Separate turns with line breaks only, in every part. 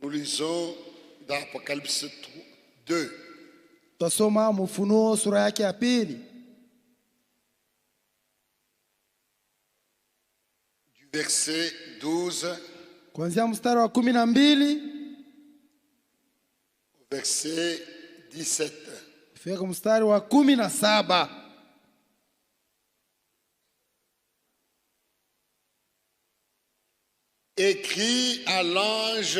Nous lisons dans Apocalypse 2.
Tasoma Ufunuo sura yake ya pili.
Du verset 12
Kuanzia mstari wa 12
au verset 17.
Fika mstari wa 17.
Écrit à l'ange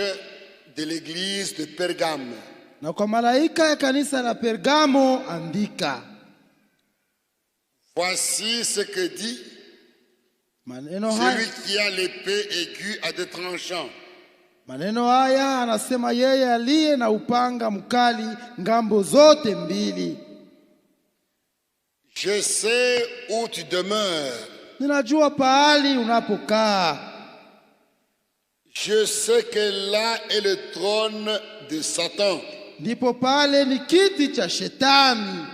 de l'église de Pergame.
Na kwa malaika ya kanisa la Pergamo andika.
Voici ce que dit
Maneno
celui
haya,
qui a l'épée aiguë à deux tranchants.
maneno haya anasema yeye aliye na upanga mkali ngambo zote mbili.
Je sais où tu demeures.
Ninajua pahali unapokaa.
Je sais que là est le trône de Satan.
Ndipo pale ni kiti cha shetani.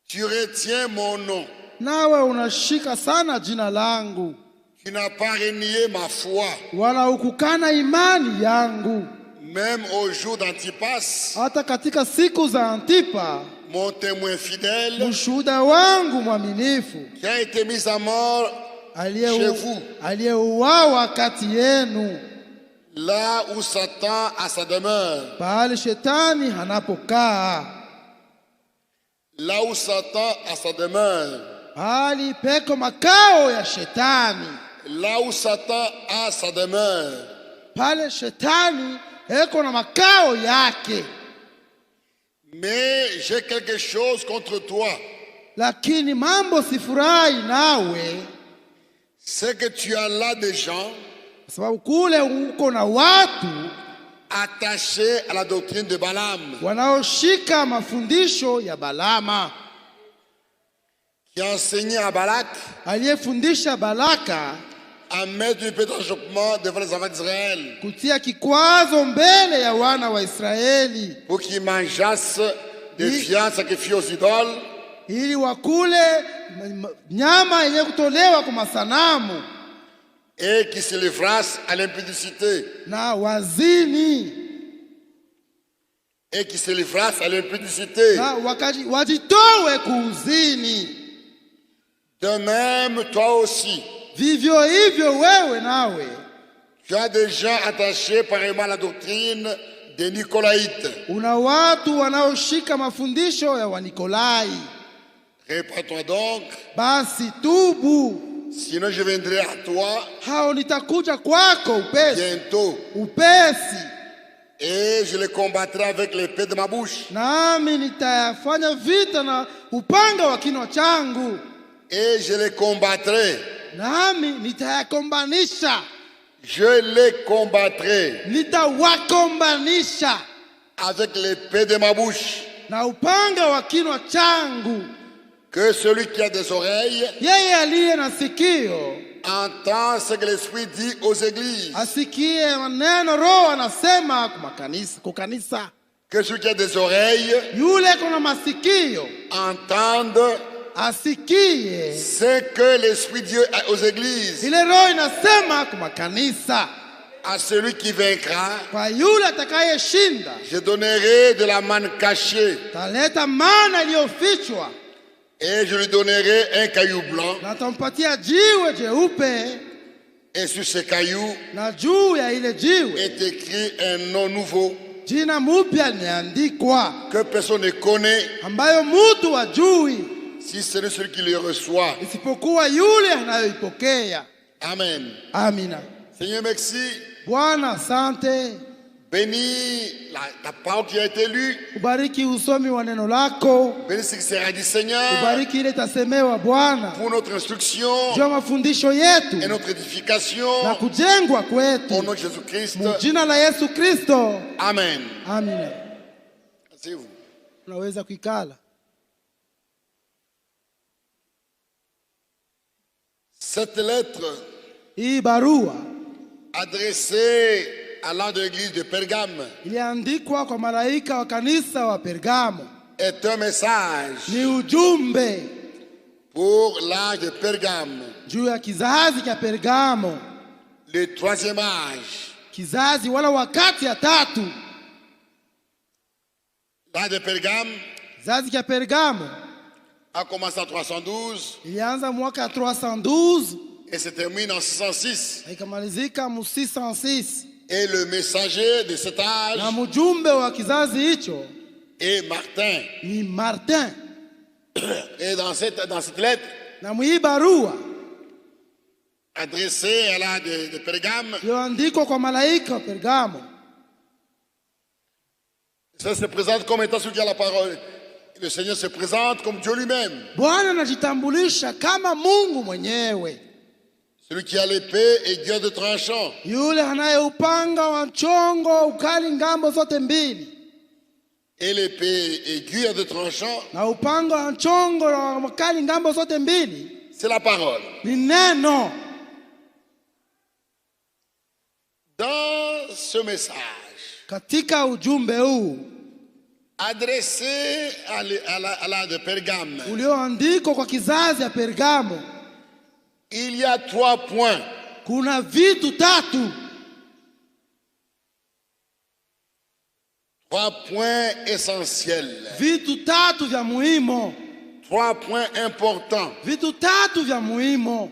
Tu retiens mon nom.
Nawe unashika sana jina langu,
Tu n'as pas renié ma foi.
wala hukukana imani yangu.
Même au jour d'Antipas,
Hata katika siku za Antipa,
mon témoin fidèle,
mshuhuda wangu mwaminifu,
qui a été mis à mort chez vous,
aliyeuawa kati yenu,
là où Satan a sa demeure.
pahali shetani anapokaa.
Là où Satan a sa demeure.
Pahali peko makao ya shetani.
Là où Satan a sa demeure.
Pale shetani eko na makao yake.
Mais j'ai quelque chose contre toi.
Lakini mambo sifurahi nawe,
C'est que tu as là des gens
kwa sababu kule uko na watu
attachés à la doctrine de Balaam,
wanaoshika mafundisho ya Balama,
qui a enseigné à Balak
aliyefundisha Balaka
à mettre une paix d'achoppement devant les enfants d'Israël
kutia kikwazo mbele ya wana wa Israeli,
pour qu'ils mangeassent des viandes sacrifiées aux idoles
ili wakule nyama yenye kutolewa kwa masanamu
et qu'ils se livrassent à l'impudicité.
na wazini,
Et qu'ils se livrassent à l'impudicité.
na wajitowe kuuzini.
De même, toi aussi,
Vivyo hivyo wewe nawe
tu as des gens attachés pareillement à la doctrine des Nicolaïtes.
una watu wanaoshika mafundisho ya Wanikolai.
Répands-toi donc,
Basi tubu,
sinon je viendrai à toi
hao nitakuja kwako
bientôt
upesi,
et je les combattrai avec l'épée de ma bouche.
nami nitayafanya vita na upanga wa kinywa changu,
Et je les combattrai.
nami nitayakombanisha,
Je les combattrai
nitawakombanisha
avec l'épée de ma bouche.
na upanga wa kinywa changu.
Que celui qui a des oreilles
Yeye aliye na sikio
entend ce que l'Esprit dit aux églises.
asikie maneno Roho anasema kwa kanisa.
Que celui qui a des oreilles
Yule kuna masikio
entende
asikie
ce que l'Esprit dit aux églises.
ile Roho inasema kwa kanisa.
À celui qui vaincra,
Kwa yule atakayeshinda
je donnerai de la manne cachée
taleta mana iliyofichwa,
et je lui donnerai un caillou blanc.
na tampatia jiwe jeupe,
Et sur ce caillou
na juu ya ile jiwe
est écrit un nom nouveau
jina mupya limeandikwa,
que personne ne connaît,
ambayo mutu hajui
si ce n'est celui qui le reçoit.
isipokuwa yule anayoipokea.
Amen.
Amina.
Seigneur, merci.
Bwana, asante.
Bénis ta parole qui a été lue.
Ubariki usomi wa neno lako,
Bénis ce qui sera dit, Seigneur,
ubariki ile tasemewa Bwana,
pour notre instruction
juu ya mafundisho yetu
et notre édification.
na kujengwa
Au
kwetu,
nom de Jésus-Christ.
mu jina la Yesu Kristo.
Amen.
Amina.
Asseyez-vous.
Unaweza kuikala.
Cette lettre
Hii barua
adressée à l'ange de l'église de Pergame
iliandikwa kwa malaika wa kanisa wa Pergamo.
est un message
Ni ujumbe
pour l'âge de Pergame,
juu ya kizazi cha Pergamo,
le troisième âge,
kizazi wala wakati ya tatu.
L'âge de Pergame
Kizazi cha Pergamo
a commencé en 312
ilianza mwaka 312
et se termine en 606.
na ikamalizika mu 606.
Et le messager de cet âge
Na mjumbe wa kizazi hicho
est Martin.
ni Martin.
Et dans cette lettre
Na mwii barua
adressée à l'âge de Pergame,
iliyoandikwa kwa malaika wa Pergamo,
ça se présente comme étant celui qui a la parole. Le Seigneur se présente comme Dieu lui-même.
Bwana anajitambulisha kama Mungu mwenyewe,
Celui qui a l'épée et Dieu de tranchant.
yule anaye upanga wa mchongo ukali ngambo zote mbili.
Et l'épée aiguë de tranchant,
Na upanga wa mchongo wa ukali ngambo zote mbili
c'est la parole.
ni neno.
Dans ce message
Katika ujumbe huu
adressé à l'âge de Pergame,
ulioandikwa kwa kizazi ya Pergamo,
il y a 3 points.
kuna vitu tatu.
3 points essentiels.
Vitu tatu vya muhimu.
3 points importants.
Vitu tatu vya muhimu.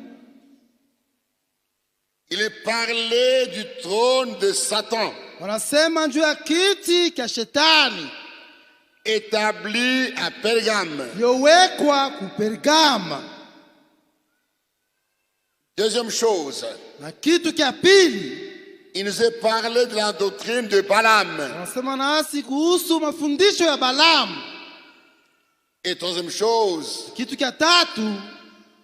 Il est parlé du trône de Satan,
Wanasema juu ya kiti cha shetani
établi à Pergame.
iliyowekwa ku Pergama.
Deuxième chose,
Na kitu cha pili,
il nous est parlé de la doctrine de Balaam.
wanasema nasi kuhusu mafundisho ya Balaam.
Et troisième chose,
Kitu cha tatu,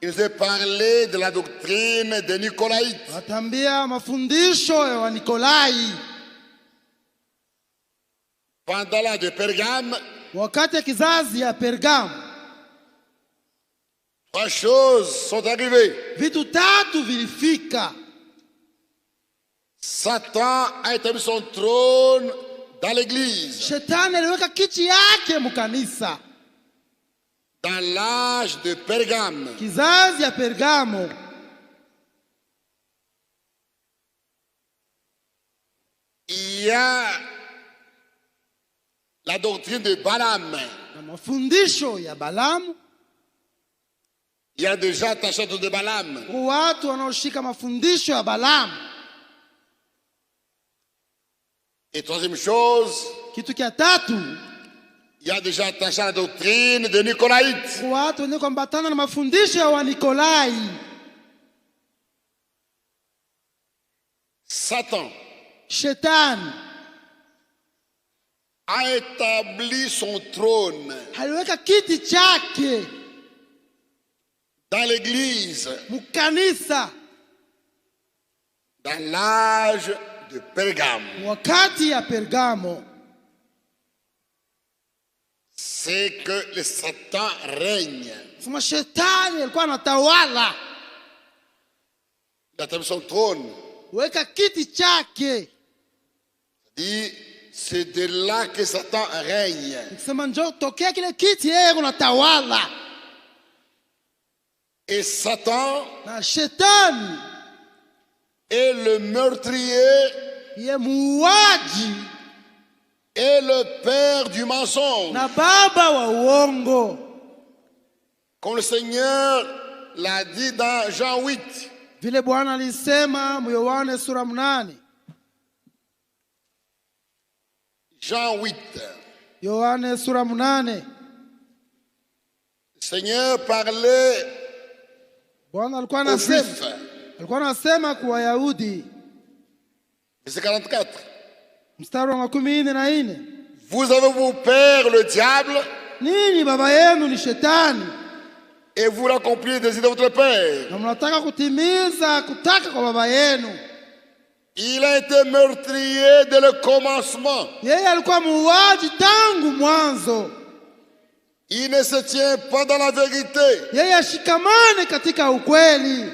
il nous est parlé de la doctrine des Nicolaïtes.
watambia mafundisho ya Wanikolai.
Pendant l'âge de Pergame,
Wakati ya kizazi ya Pergamo,
3 choses sont arrivées.
vitu tatu vilifika.
Satan a établi son trône dans l'église.
Shetani aliweka kiti yake mukanisa.
Dans l'âge de Pergame,
Kizazi ya Pergamo
il y a la doctrine de Balaam.
na mafundisho ya Balamu.
Il y a déjà attaché de Balaam.
Watu wanaoshika mafundisho ya Balamu.
Et troisième chose,
Kitu cha tatu,
il y a déjà attaché à la doctrine de Nicolaïtes.
watu wenye kuambatana na mafundisho ya Wanikolai.
Satan
Shetani
a établi son trône
aliweka kiti chake
dans l'église,
mukanisa
dans l'âge de Pergame.
wakati ya Pergamo.
C'est que le Satan règne.
Sema shetani alikuwa anatawala,
Il a établi son trône.
weka kiti chake.
Dit, c'est de là que Satan règne.
Sema njoo tokea kile kiti, yeye unatawala.
Et Satan
Na shetani
est le meurtrier
ye muuaji
et le père du mensonge.
na baba wa uongo,
Comme le Seigneur l'a dit dans Jean 8.
vile Bwana alisema mu Yohane sura 8.
Jean 8.
Yohane sura 8.
Le Seigneur parlait
Bwana alikuwa
aux
anasema,
Juifs.
alikuwa anasema kwa Wayahudi,
Verset 44.
mstari wa 14.
Vous avez vos pères le diable
Ninyi baba yenu ni shetani
et vous l'accomplissez des de votre père.
na mnataka kutimiza kutaka kwa baba yenu.
Il a été meurtrier dès le commencement.
Yeye alikuwa muuaji tangu mwanzo.
Il ne se tient pas dans la vérité.
Yeye ashikamane katika ukweli.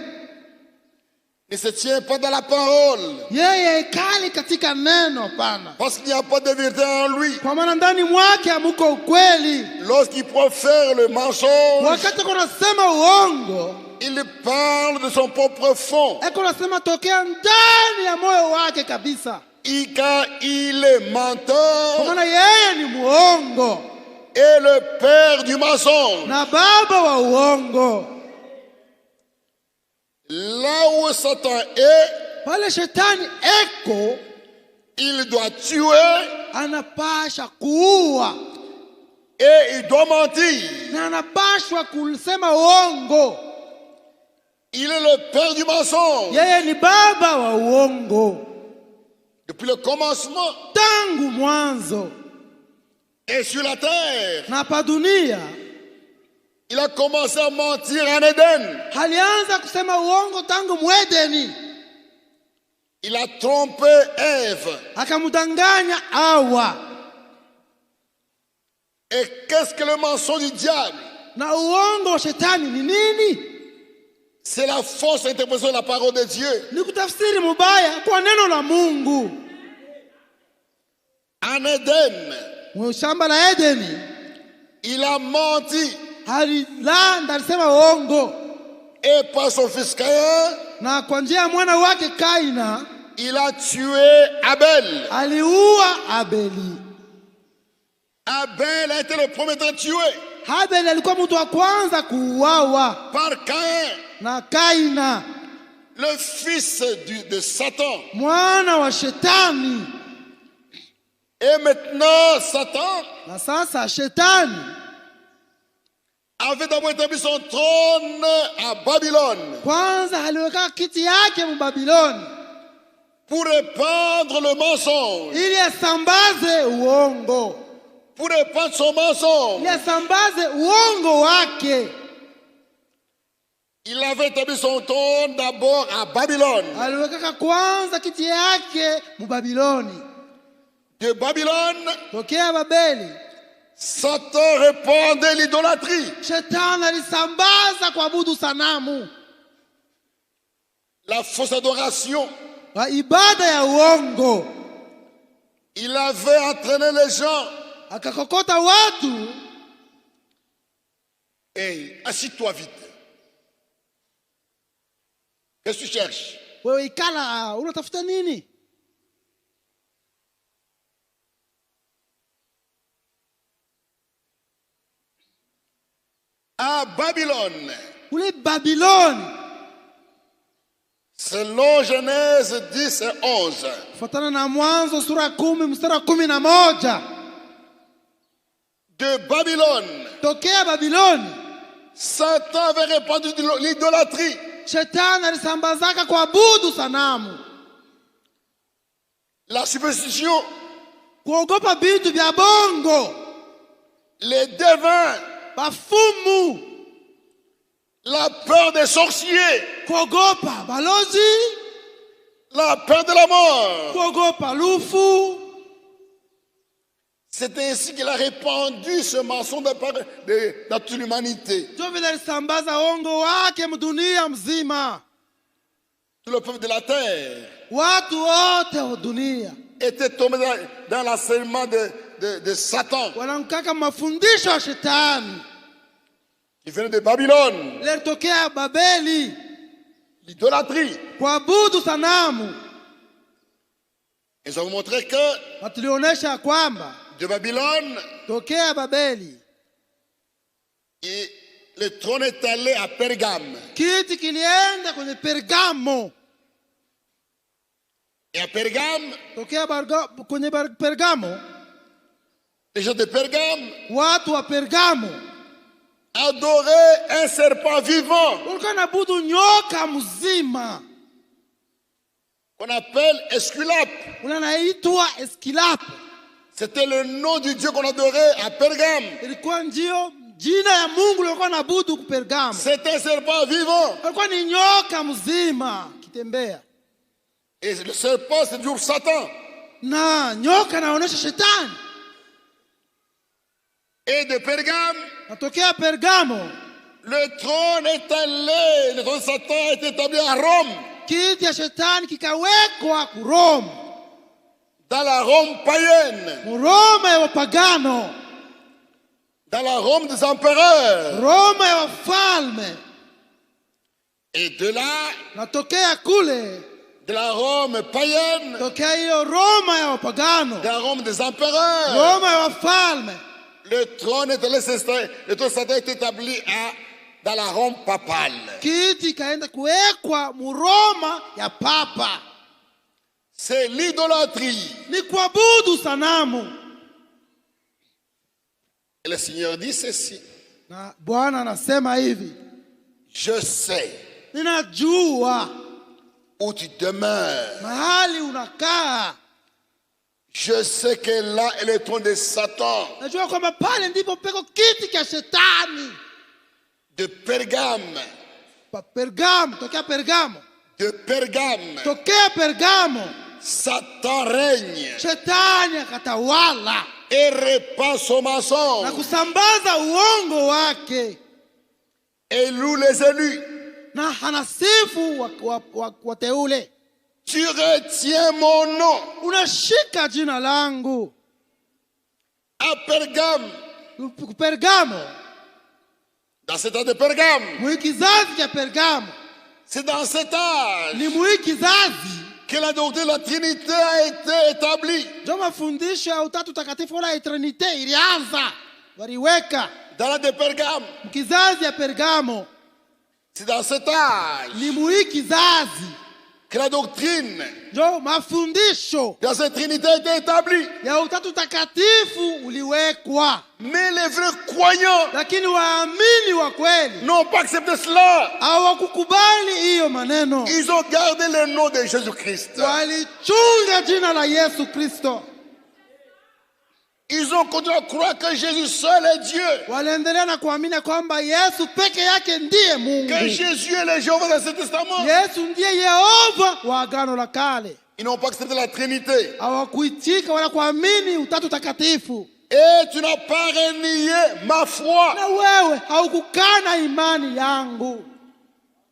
Il ne se tient pas dans la parole.
Yeye ikali katika neno. Hapana,
Parce qu'il n'y a pas de vérité en lui.
kwa maana ndani mwake hamuko ukweli.
Lorsqu'il profère le mensonge,
Wakati kunasema uongo,
il parle de son propre fond.
eko nasema tokea ndani ya moyo wake wake kabisa,
car il est
kwa
menteur
maana yeye ni muongo
et le père du mensonge.
na baba wa uongo.
Là où Satan est,
Pale shetani eko,
il doit tuer
anapasha kuua
et il doit mentir.
na anapashwa kusema uongo.
Il est le père du mensonge.
Yeye ni baba wa uongo
Depuis le commencement
tangu mwanzo.
et sur la terre,
Na pa dunia
il a commencé à mentir en Éden.
alianza kusema uongo tangu Mwedeni,
Il a trompé Ève.
akamdanganya Hawa.
Et qu'est-ce que le mensonge du diable?
Na uongo wa shetani ni nini?
C'est la fausse interprétation de la parole de Dieu.
Ni kutafsiri mubaya kwa neno la Mungu.
En Éden,
Shamba la Edeni
il a menti.
alilanda, alisema uongo,
Et par son fils Caïn,
na kwa njia ya mwana wake Kaina
il a tué Abel.
aliua Abeli.
Abel a été le premier à être tué
Abeli alikuwa mtu wa kwanza kuuawa
par Caïn,
na Kaina,
le fils de Satan.
mwana wa shetani.
Et maintenant, Satan
Na sasa shetani
avait d'abord établi son trône à Babylone
kwanza aliweka kiti yake Babiloni
pour répandre le mensonge,
ili asambaze uongo,
pour répandre son mensonge.
ili asambaze uongo wake.
Il avait établi son trône d'abord à Babylone.
Aliweka kwanza kiti yake Babiloni.
De Babylone,
Tokea Babeli
Satan répandait l'idolâtrie,
shetani alisambaza kuabudu sanamu,
la fausse adoration.
wa ibada ya uongo.
Il avait entraîné les gens.
Akakokota watu.
Hey, assis-toi vite. Qu'est-ce que tu cherches?
Wewe ikala, unatafuta nini?
À Babylone,
Ule Babiloni,
selon Genèse 10 et 11,
kufuatana na Mwanzo sura 10 mstari wa 11.
de Babylone,
Tokea Babiloni
Satan avait répandu l'idolâtrie,
shetani alisambazaka kuabudu sanamu,
la superstition,
kuogopa vitu vya bongo,
les devins,
bafumu,
la peur des sorciers,
kuogopa balozi,
la peur de la mort.
kuogopa lufu.
C'est ainsi qu'il a répandu ce mensonge dans toute l'humanité.
Ndio vile alisambaza uongo wake mdunia mzima.
Tout le peuple de la terre
Watu wote wa dunia
était tombé dans l'enseignement de Satan,
wanamkaka mafundisho ya shetani.
qui venait de Babylone,
Ilitokea Babeli,
l'idolâtrie.
kuabudu sanamu.
Ils ont montré que
Na tulionyesha kwamba
de Babylone,
tokea Babeli
le trône est allé à Pergame.
kiti kilienda kwenye Pergamo.
Et à Pergame,
Tokea kwenye Pergamo,
les gens de Pergame
watu wa Pergamo
adoraient un serpent vivant
walikuwa wanaabudu nyoka mzima
qu'on appelle Esculape.
unaitwa Eskilapo.
C'était le nom du Dieu qu'on adorait à Pergame.
Ilikuwa ndio jina ya Mungu lilikuwa naabudu ku Pergamo.
C'est un serpent vivant.
Alikuwa ni nyoka mzima kitembea,
Et le serpent, c'est toujours Satan.
na nyoka naonesha shetani.
Et de Pergame,
Natokea Pergamo,
le trône est allé, le trône de Satan a été établi à Rome,
kiti ya shetani kikawekwa ku Rome,
dans la Rome païenne,
Roma ya wapagano,
dans la Rome des empereurs.
Roma ya wafalme.
Et de là,
Natokea kule
de la Rome païenne,
tokea hiyo Roma ya wapagano,
de la Rome des empereurs.
Roma ya wafalme.
Le trône est établi dans la Rome papale.
Kiti kaenda kuwekwa Muroma ya papa.
C'est l'idolâtrie.
Ni kuabudu sanamu.
Et le Seigneur dit ceci.
Na Bwana anasema hivi,
je sais
ninajua
où tu demeures.
mahali unakaa.
Je sais que là est le trône de Satan.
Najua kwamba pale ndipo peko kiti cha shetani.
De Pergame.
Pergamo, tokea Pergamo.
De Pergame.
Tokea Pergamo.
Satan règne.
Shetani akatawala.
Et répand son mensonge.
Na kusambaza uongo wake.
Et loue les élus.
Na hanasifu wateule.
Tu retiens mon nom.
Unashika jina langu.
À Pergame.
Pergamo.
Dans cet âge de Pergame.
Muikizazi ya Pergamo.
C'est dans cet âge.
Ni muikizazi
que la doctrine de la Trinité a été établie.
Ndio mafundisho ya utatu takatifu la Trinite ilianza. Waliweka.
Dans l'âge de Pergame.
Mkizazi ya Pergamo.
C'est dans cet âge.
Ni muikizazi
que la doctrine
ndio mafundisho
de cette Trinité a été établie.
Ya utatu takatifu uliwekwa.
Mais les vrais croyants
lakini waamini wa kweli
n'ont pas accepté cela.
Hawakukubali hiyo maneno.
Ils ont gardé le nom de Jésus-Christ.
Walichunga jina la Yesu Kristo.
Ils ont continué à croire que Jésus seul est Dieu.
Waliendelea na kuamini kwamba Yesu peke yake ndiye Mungu.
Que Jésus est le Jéhovah dans ce testament.
Yesu ndiye Yehova wa Agano la Kale.
Ils n'ont pas accepté la Trinité.
Hawakuitika wala kuamini utatu takatifu.
Et tu n'as pas renié ma foi.
Na wewe haukukana imani yangu.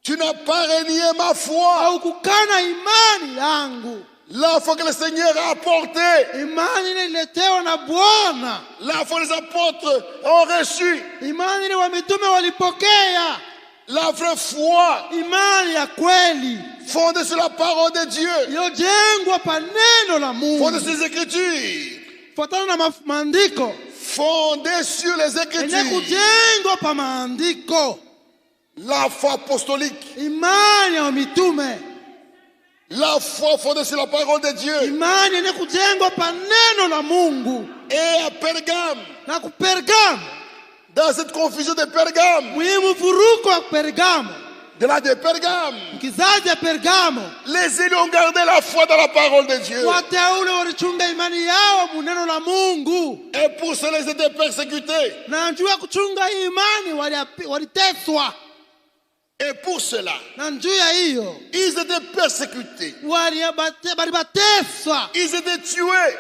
Tu n'as pas renié ma foi.
Haukukana imani yangu.
La foi que le Seigneur a apportée.
Imani ililetewa na Bwana.
La foi les apôtres ont reçu.
Imani ile wa mitume walipokea.
La vraie foi.
Imani ya kweli.
Fondée sur la parole de Dieu.
Iliyojengwa pa neno la Mungu.
Fondée sur les Écritures.
Fuatana na maandiko.
Fondée sur les Écritures.
Yenye kujengwa pa maandiko.
La foi apostolique.
Imani ya mitume.
La foi fondée sur la parole de Dieu.
Imani yenye kujengwa pa neno la Mungu.
Et à Pergame.
Na ku Pergamo.
Dans cette confusion de Pergame.
Muhimu vuruko wa Pergamo.
De la de Pergame.
Kizazi ya Pergamo.
Les élus ont gardé la foi dans la parole de Dieu.
Wateule walichunga imani yao mu neno la Mungu.
Et pour cela ils étaient persécutés.
Na njoo kuchunga imani waliteswa.
Et pour cela,
ils
étaient persécutés. Ils étaient tués.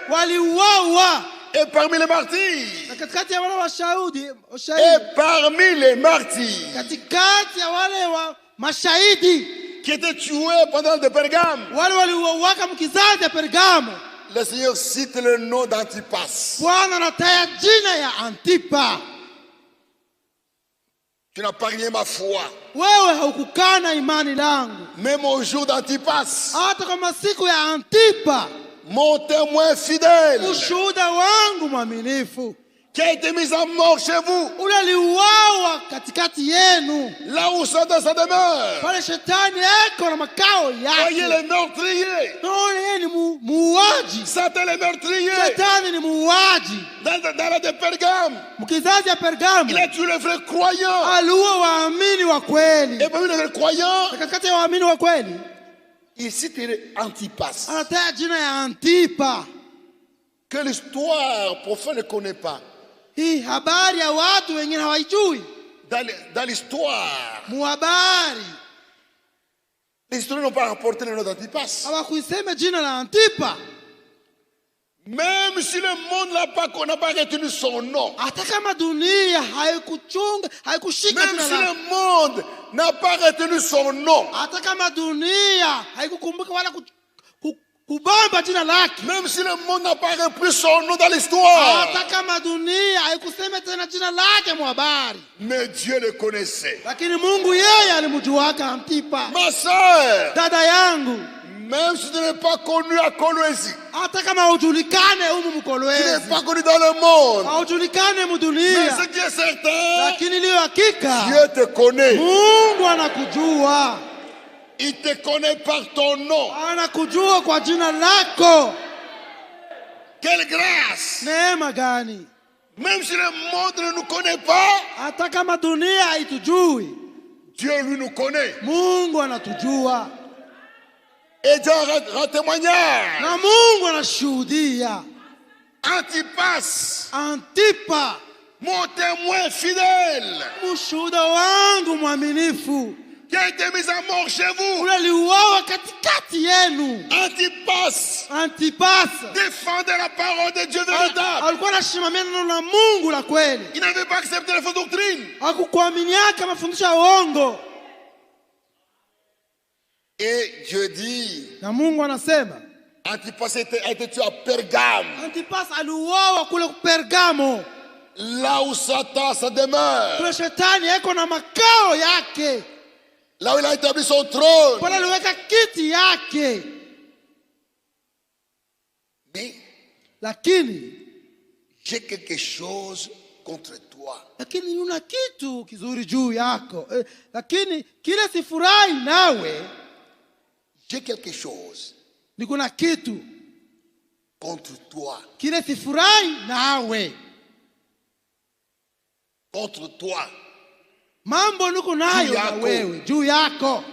Et parmi les martyrs. Et parmi les martyrs. Qui étaient tués pendant le Pergame. Le Seigneur cite le nom d'Antipas. Tu n'as pas renié ma foi. Même au jour d'Antipas. Mon témoin fidèle. Qui a été mis à mort chez vous. Là où Satan se demeure. Voyez les meurtriers. Satan les meurtriers. Dans la de Pergame. Il a tué les vrais croyants. Et parmi les vrais croyants, il cite Antipas. Que l'histoire profonde ne connaît pas. Dans l'histoire, les historiens n'ont pas rapporté le nom d'Antipas. Même si le monde n'a pas retenu son nom. Même si le monde n'a pas retenu son nom. Même si le monde n'a pas repris son nom dans l'histoire. Mais Dieu le connaissait. Ma soeur, Même si tu n'es pas connu à Kolwezi,
hata kama hujulikane humu Mkolwezi,
tu n'es pas connu dans le monde,
hujulikane
mais
mudunia,
ce qui est certain,
lakini liyo hakika
Dieu te connaît.
Mungu anakujua.
Il te connaît par ton nom.
Anakujua kwa jina lako.
Quelle grâce!
Neema gani!
Même si le monde ne nous connaît pas,
hata kama dunia haitujui,
Dieu lui nous connaît.
Mungu anatujua.
Et Dieu rend témoignage.
Na Mungu anashuhudia.
Antipas,
Antipa,
mon témoin fidèle,
mshuhuda wangu mwaminifu,
qui a été mis à mort chez vous.
Uliuawa katikati yenu.
Antipas,
Antipas
défendait la parole de Dieu véritable.
alikuwa anasimamia neno la Mungu la kweli.
Il n'avait pas accepté les fausses doctrines.
Hakukuaminiaka mafundisho ya uongo.
Et Dieu dit,
Na Mungu anasema
Antipas a été tué à Pergame,
Antipas aliuawa kule Pergamo,
là où Satan se demeure,
kule shetani yako na makao yake,
là où il a établi son trône.
pale aliweka kiti yake.
Mais
Lakini
j'ai quelque chose contre toi.
lakini nina kitu kizuri juu yako. Lakini kile sifurahi nawe,
J'ai quelque chose
niko na kitu
contre toi.
kile sifurahi nawe.
Contre toi.
Mambo niko nayo na wewe juu yako.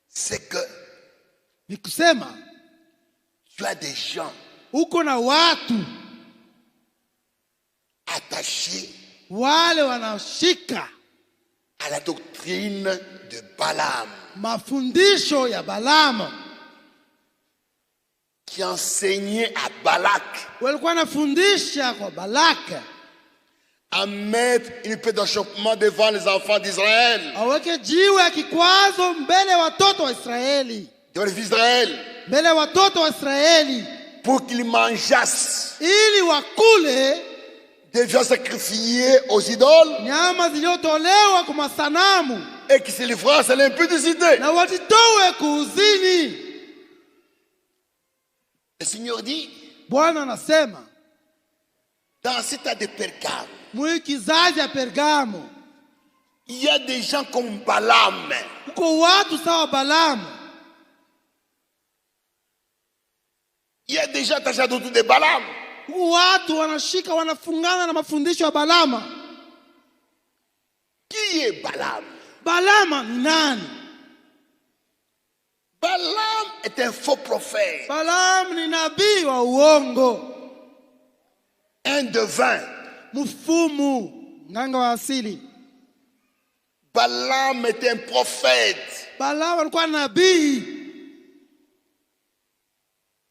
C'est que
Ni kusema
tu as des gens
uko na watu
attachés
wale wanaoshika
à la doctrine de Balaam,
mafundisho ya Balaamu,
qui enseignait à Balak
walikuwa wanafundisha kwa Balaka
à mettre une paix d'achoppement devant les enfants d'Israël,
aweke jiwe ya kikwazo mbele ya watoto wa Israeli,
devant les fils d'Israël,
mbele ya watoto wa Israeli,
pour qu'ils mangeassent
ili wakule
des viandes sacrifiées aux idoles
nyama zilizotolewa kwa masanamu
et qui se livrassent à l'impudicité.
na wajitowe kuuzini.
Le Seigneur dit,
Bwana anasema
dans cet état de Pergame,
mwi kizazi ya Pergamo
il y a des gens comme Balaam,
uko watu sawa Balaamu.
il y a des gens attachés à la doctrine de Balaam.
Watu wanashika wanafungana na mafundisho ya Balaamu.
Qui est Balaam?
Balaamu ni nani?
Balaam est un faux prophète,
Balaamu ni nabii wa uongo,
un devin.
mfumu, nganga wa asili.
Balaam est un prophète.
Balaamu alikuwa nabii,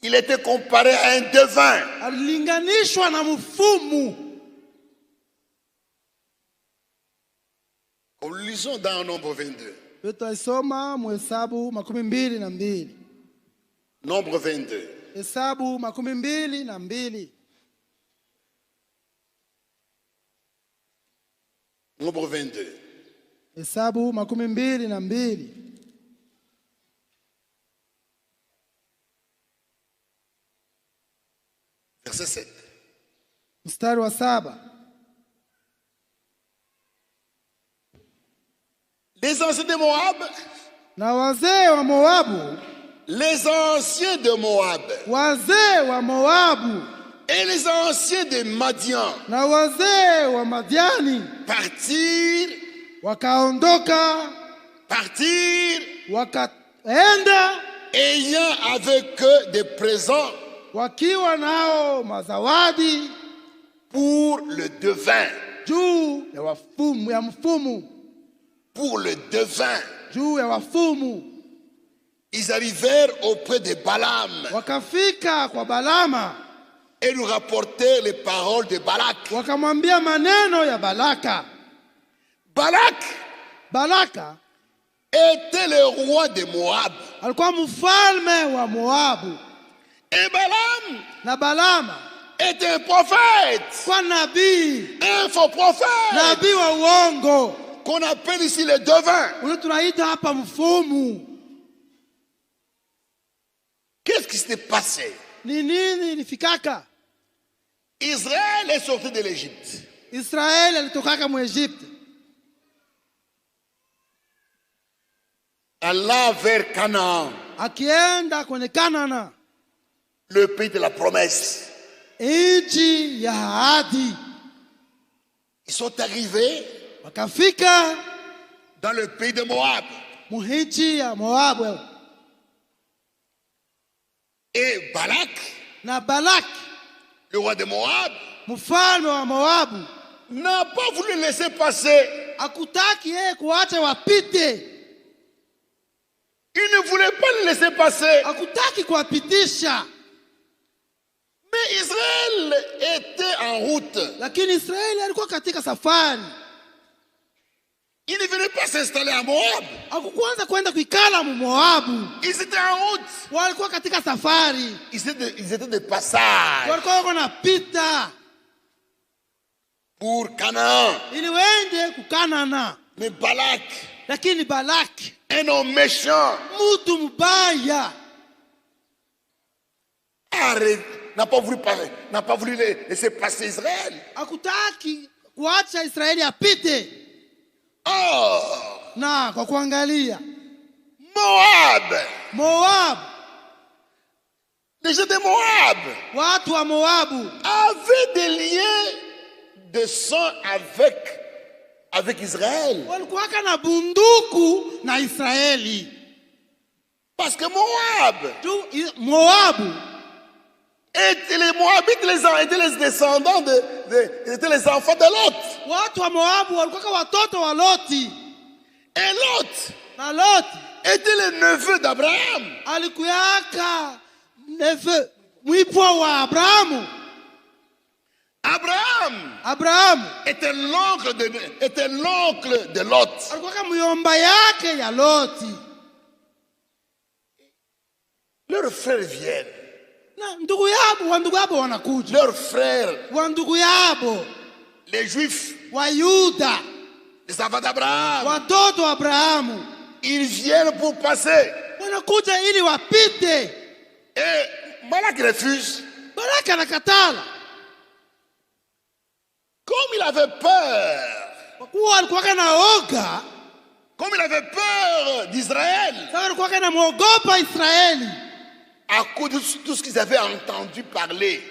Il était comparé à un devin.
alilinganishwa na mfumu.
Lisons dans Nombre 22.
Tutaisoma Mhesabu 22.
Nombre 22.
Hesabu 22.
Nombre 22.
Hesabu 22.
Verset 7.
Mstari wa 7.
Les anciens de Moab,
Na wazee wa Moabu,
les anciens de Moab
wazee wa Moabu
et les anciens de Madian
na wazee wa Madiani
partirent,
wakaenda
ayant avec eux des présents
wakiwa nao mazawadi
pour le devin.
juu ya mfumu,
Pour le devin.
juu ya wafumu.
Ils arrivèrent auprès de Balaam
Wakafika kwa Balama
et lui rapportèrent les paroles de Balak.
wakamwambia maneno ya Balaka. Balaka
Était le roi de Moab.
alikuwa mfalme wa Moabu,
Et Balaam
na Balama
était un prophète,
kwa nabii,
un faux prophète,
nabii wa uongo,
qu'on appelle ici le devin.
ule tunaita hapa mfumu.
qui s'était passé?
Nini ilifikaka?
Israël est sorti de l'Égypte.
Israeli alitokaka mu Egypte.
Allant vers Canaan.
Akienda kwenye Kanana.
Le pays de la promesse.
Nchi ya ahadi.
Ils sont arrivés
wakafika
dans le pays de Moab.
Muhichi ya Moab.
Et Balak,
na Balak,
le roi de Moab,
mfalme wa Moabu,
n'a pas voulu laisser passer.
Akutaki yeye kuacha wapite.
Il ne voulait pas le laisser passer.
Akutaki kuwapitisha.
Mais Israël était en route.
Lakini Israeli alikuwa katika safari.
Il ne venait pas s'installer à Moab.
Hakuanza kwenda kuikala mu Moabu.
Ils étaient en route.
Walikuwa katika safari.
Ils étaient de passage.
Walikuwa wanapita
pour Canaan.
Ili wende kukanana.
Mais Balak,
lakini Balak,
un homme méchant,
mutu mbaya,
n'a pas voulu laisser passer Israël.
Hakutaki kuacha Israeli apite.
Oh,
na kwa kuangalia
Moab, les gens de Moab,
watu wa Moabu
avaient des liens de sang avec Israël.
Walikuwa na bunduku na Israeli.
Parce que Moab et les Moabites étaient les descendants étaient les enfants de Lot.
Watu wa Moabu walikuwa watoto wa Loti.
Et Lot,
na Lot
était le neveu d'Abraham.
Alikuyaka neveu mwipwa wa Abrahamu.
Abraham était l'oncle de Lot.
Alikuwa myomba yake ya Loti.
Leurs frères viennent.
Na ndugu yabo wanakuja.
Leurs frères,
wa ndugu yabo,
les Juifs
wa Yuda,
les enfants d'Abraham,
watoto wa Abrahamu,
ils viennent pour passer.
Wanakuja ili wapite.
Et Balak refuse.
Balak anakatala.
Comme il avait peur, comme il avait peur d'Israël, à cause de tout ce qu'ils avaient entendu parler,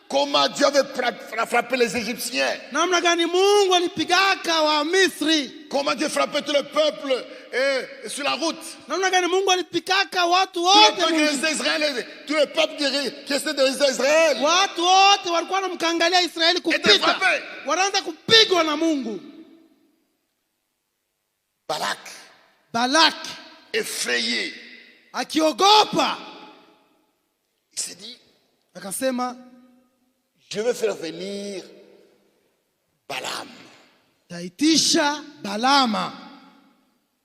comment Dieu avait frappé les Égyptiens, comment Dieu frappait tout le peuple sur la route, tout le peuple qui était d'Israël était frappé. Balak, effrayé, il s'est dit, je vais faire venir Balaam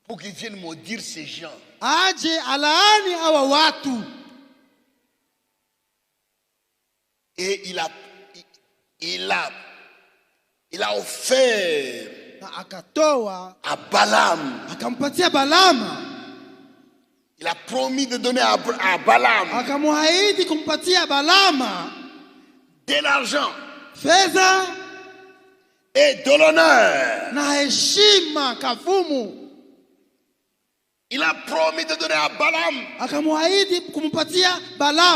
pour qu'il vienne maudire ces gens. Et il a offert à Balaam. Il a promis de donner à Balaam de l'argent et de l'honneur. Il a promis de donner à Balaam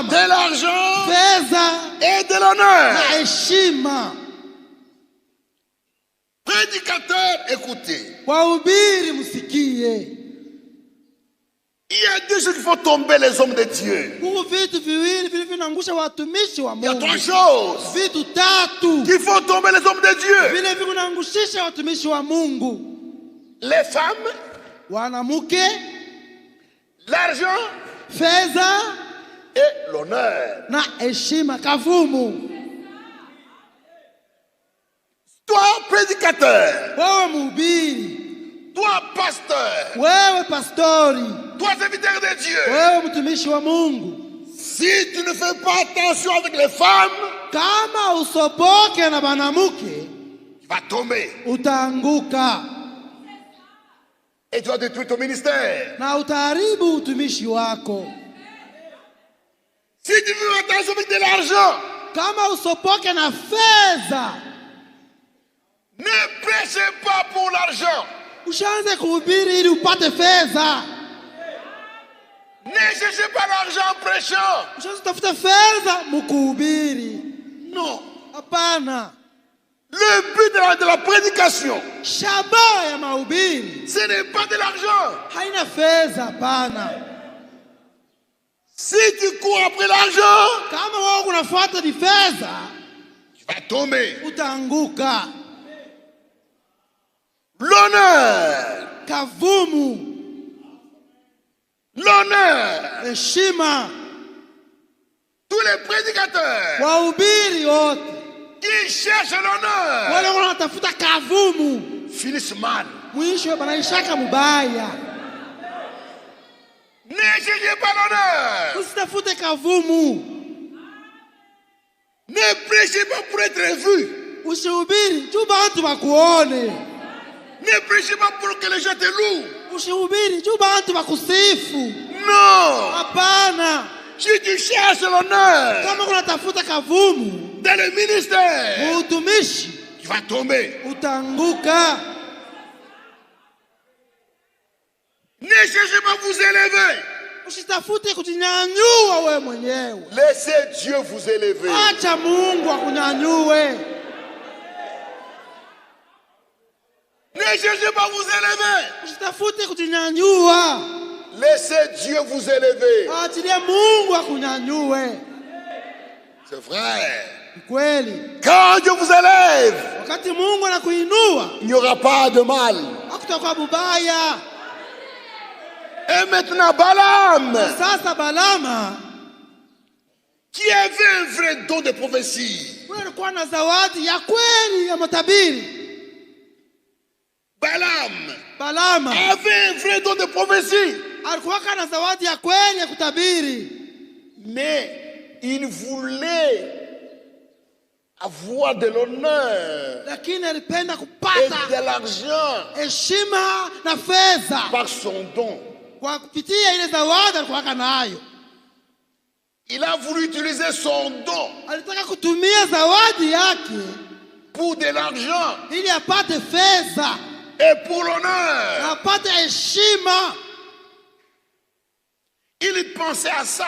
de l'argent et de l'honneur. Prédicateur, écoutez. Il y a deux choses qui font tomber les hommes de Dieu. Il y a trois choses qui font tomber les hommes de Dieu. Les femmes, l'argent et l'honneur. Toi, prédicateur, toi, pasteur, toi, serviteur de Dieu, si tu ne fais pas attention avec les femmes, tu vas tomber. Et tu vas détruire ton ministère.
Na utaharibu utumishi wako.
Si tu veux attention avec de l'argent,
kama usopoke na fedha,
ne prêchez pas pour l'argent.
Ushaanze kuhubiri ili upate fedha.
Ne cherchez pas l'argent en prêchant.
Ushaanze tafuta fedha mkuhubiri.
Non.
Hapana.
Le but de la prédication,
shabaha ya mahubiri,
ce n'est pas de l'argent.
Haina fedha, hapana.
Si tu cours après l'argent,
kama wewe unafuata ni fedha,
tu vas tomber.
Utaanguka.
L'honneur,
kavumu,
l'honneur,
heshima,
tous les prédicateurs
wahubiri wote
qui cherchent l'honneur,
wale wanatafuta kavumu,
finissent mal.
Mwisho banaishaka mubaya.
Ne cherchez pas l'honneur.
Usitafute kavumu.
Ne prêchez pas pour être vu.
Usihubiri juu bantu bakuone.
Ne prêchez pas pour que les gens te louent.
Usihubiri juu bantu bakusifu.
Non.
Hapana.
Si tu cherches l'honneur,
kama unatafuta kavumu
dans le ministère,
utumishi,
tu vas tomber.
Utaanguka.
Ne cherchez pas à vous élever.
Usitafute kujinyanyua wewe mwenyewe.
Laissez Dieu vous élever.
Acha Mungu akunyanyue.
Ne cherchez pas à vous élever.
Usitafute kujinyanyua.
Laissez Dieu vous élever.
Achilia Mungu akunyanyue.
C'est vrai.
Kweli.
Quand Dieu vous élève,
wakati Mungu anakuinua,
il n'y aura pas de mal.
hakutakuwa bubaya.
Et maintenant Balaam,
Sasa Balama,
qui avait un vrai don de prophétie,
huyo alikuwa na zawadi ya kweli ya matabiri.
Balama avait un vrai don de prophétie.
Alikuwa na zawadi ya kweli ya kutabiri.
Mais il voulait avoir de l'honneur
lakini alipenda
et
kupata
de l'argent
heshima na fedha
par son don.
kwa kupitia ile zawadi alikuwa nayo.
Il a voulu utiliser son don
Alitaka kutumia zawadi yake
pour de l'argent
ili apate fedha
et pour l'honneur.
na apate heshima.
Il pensait à ça.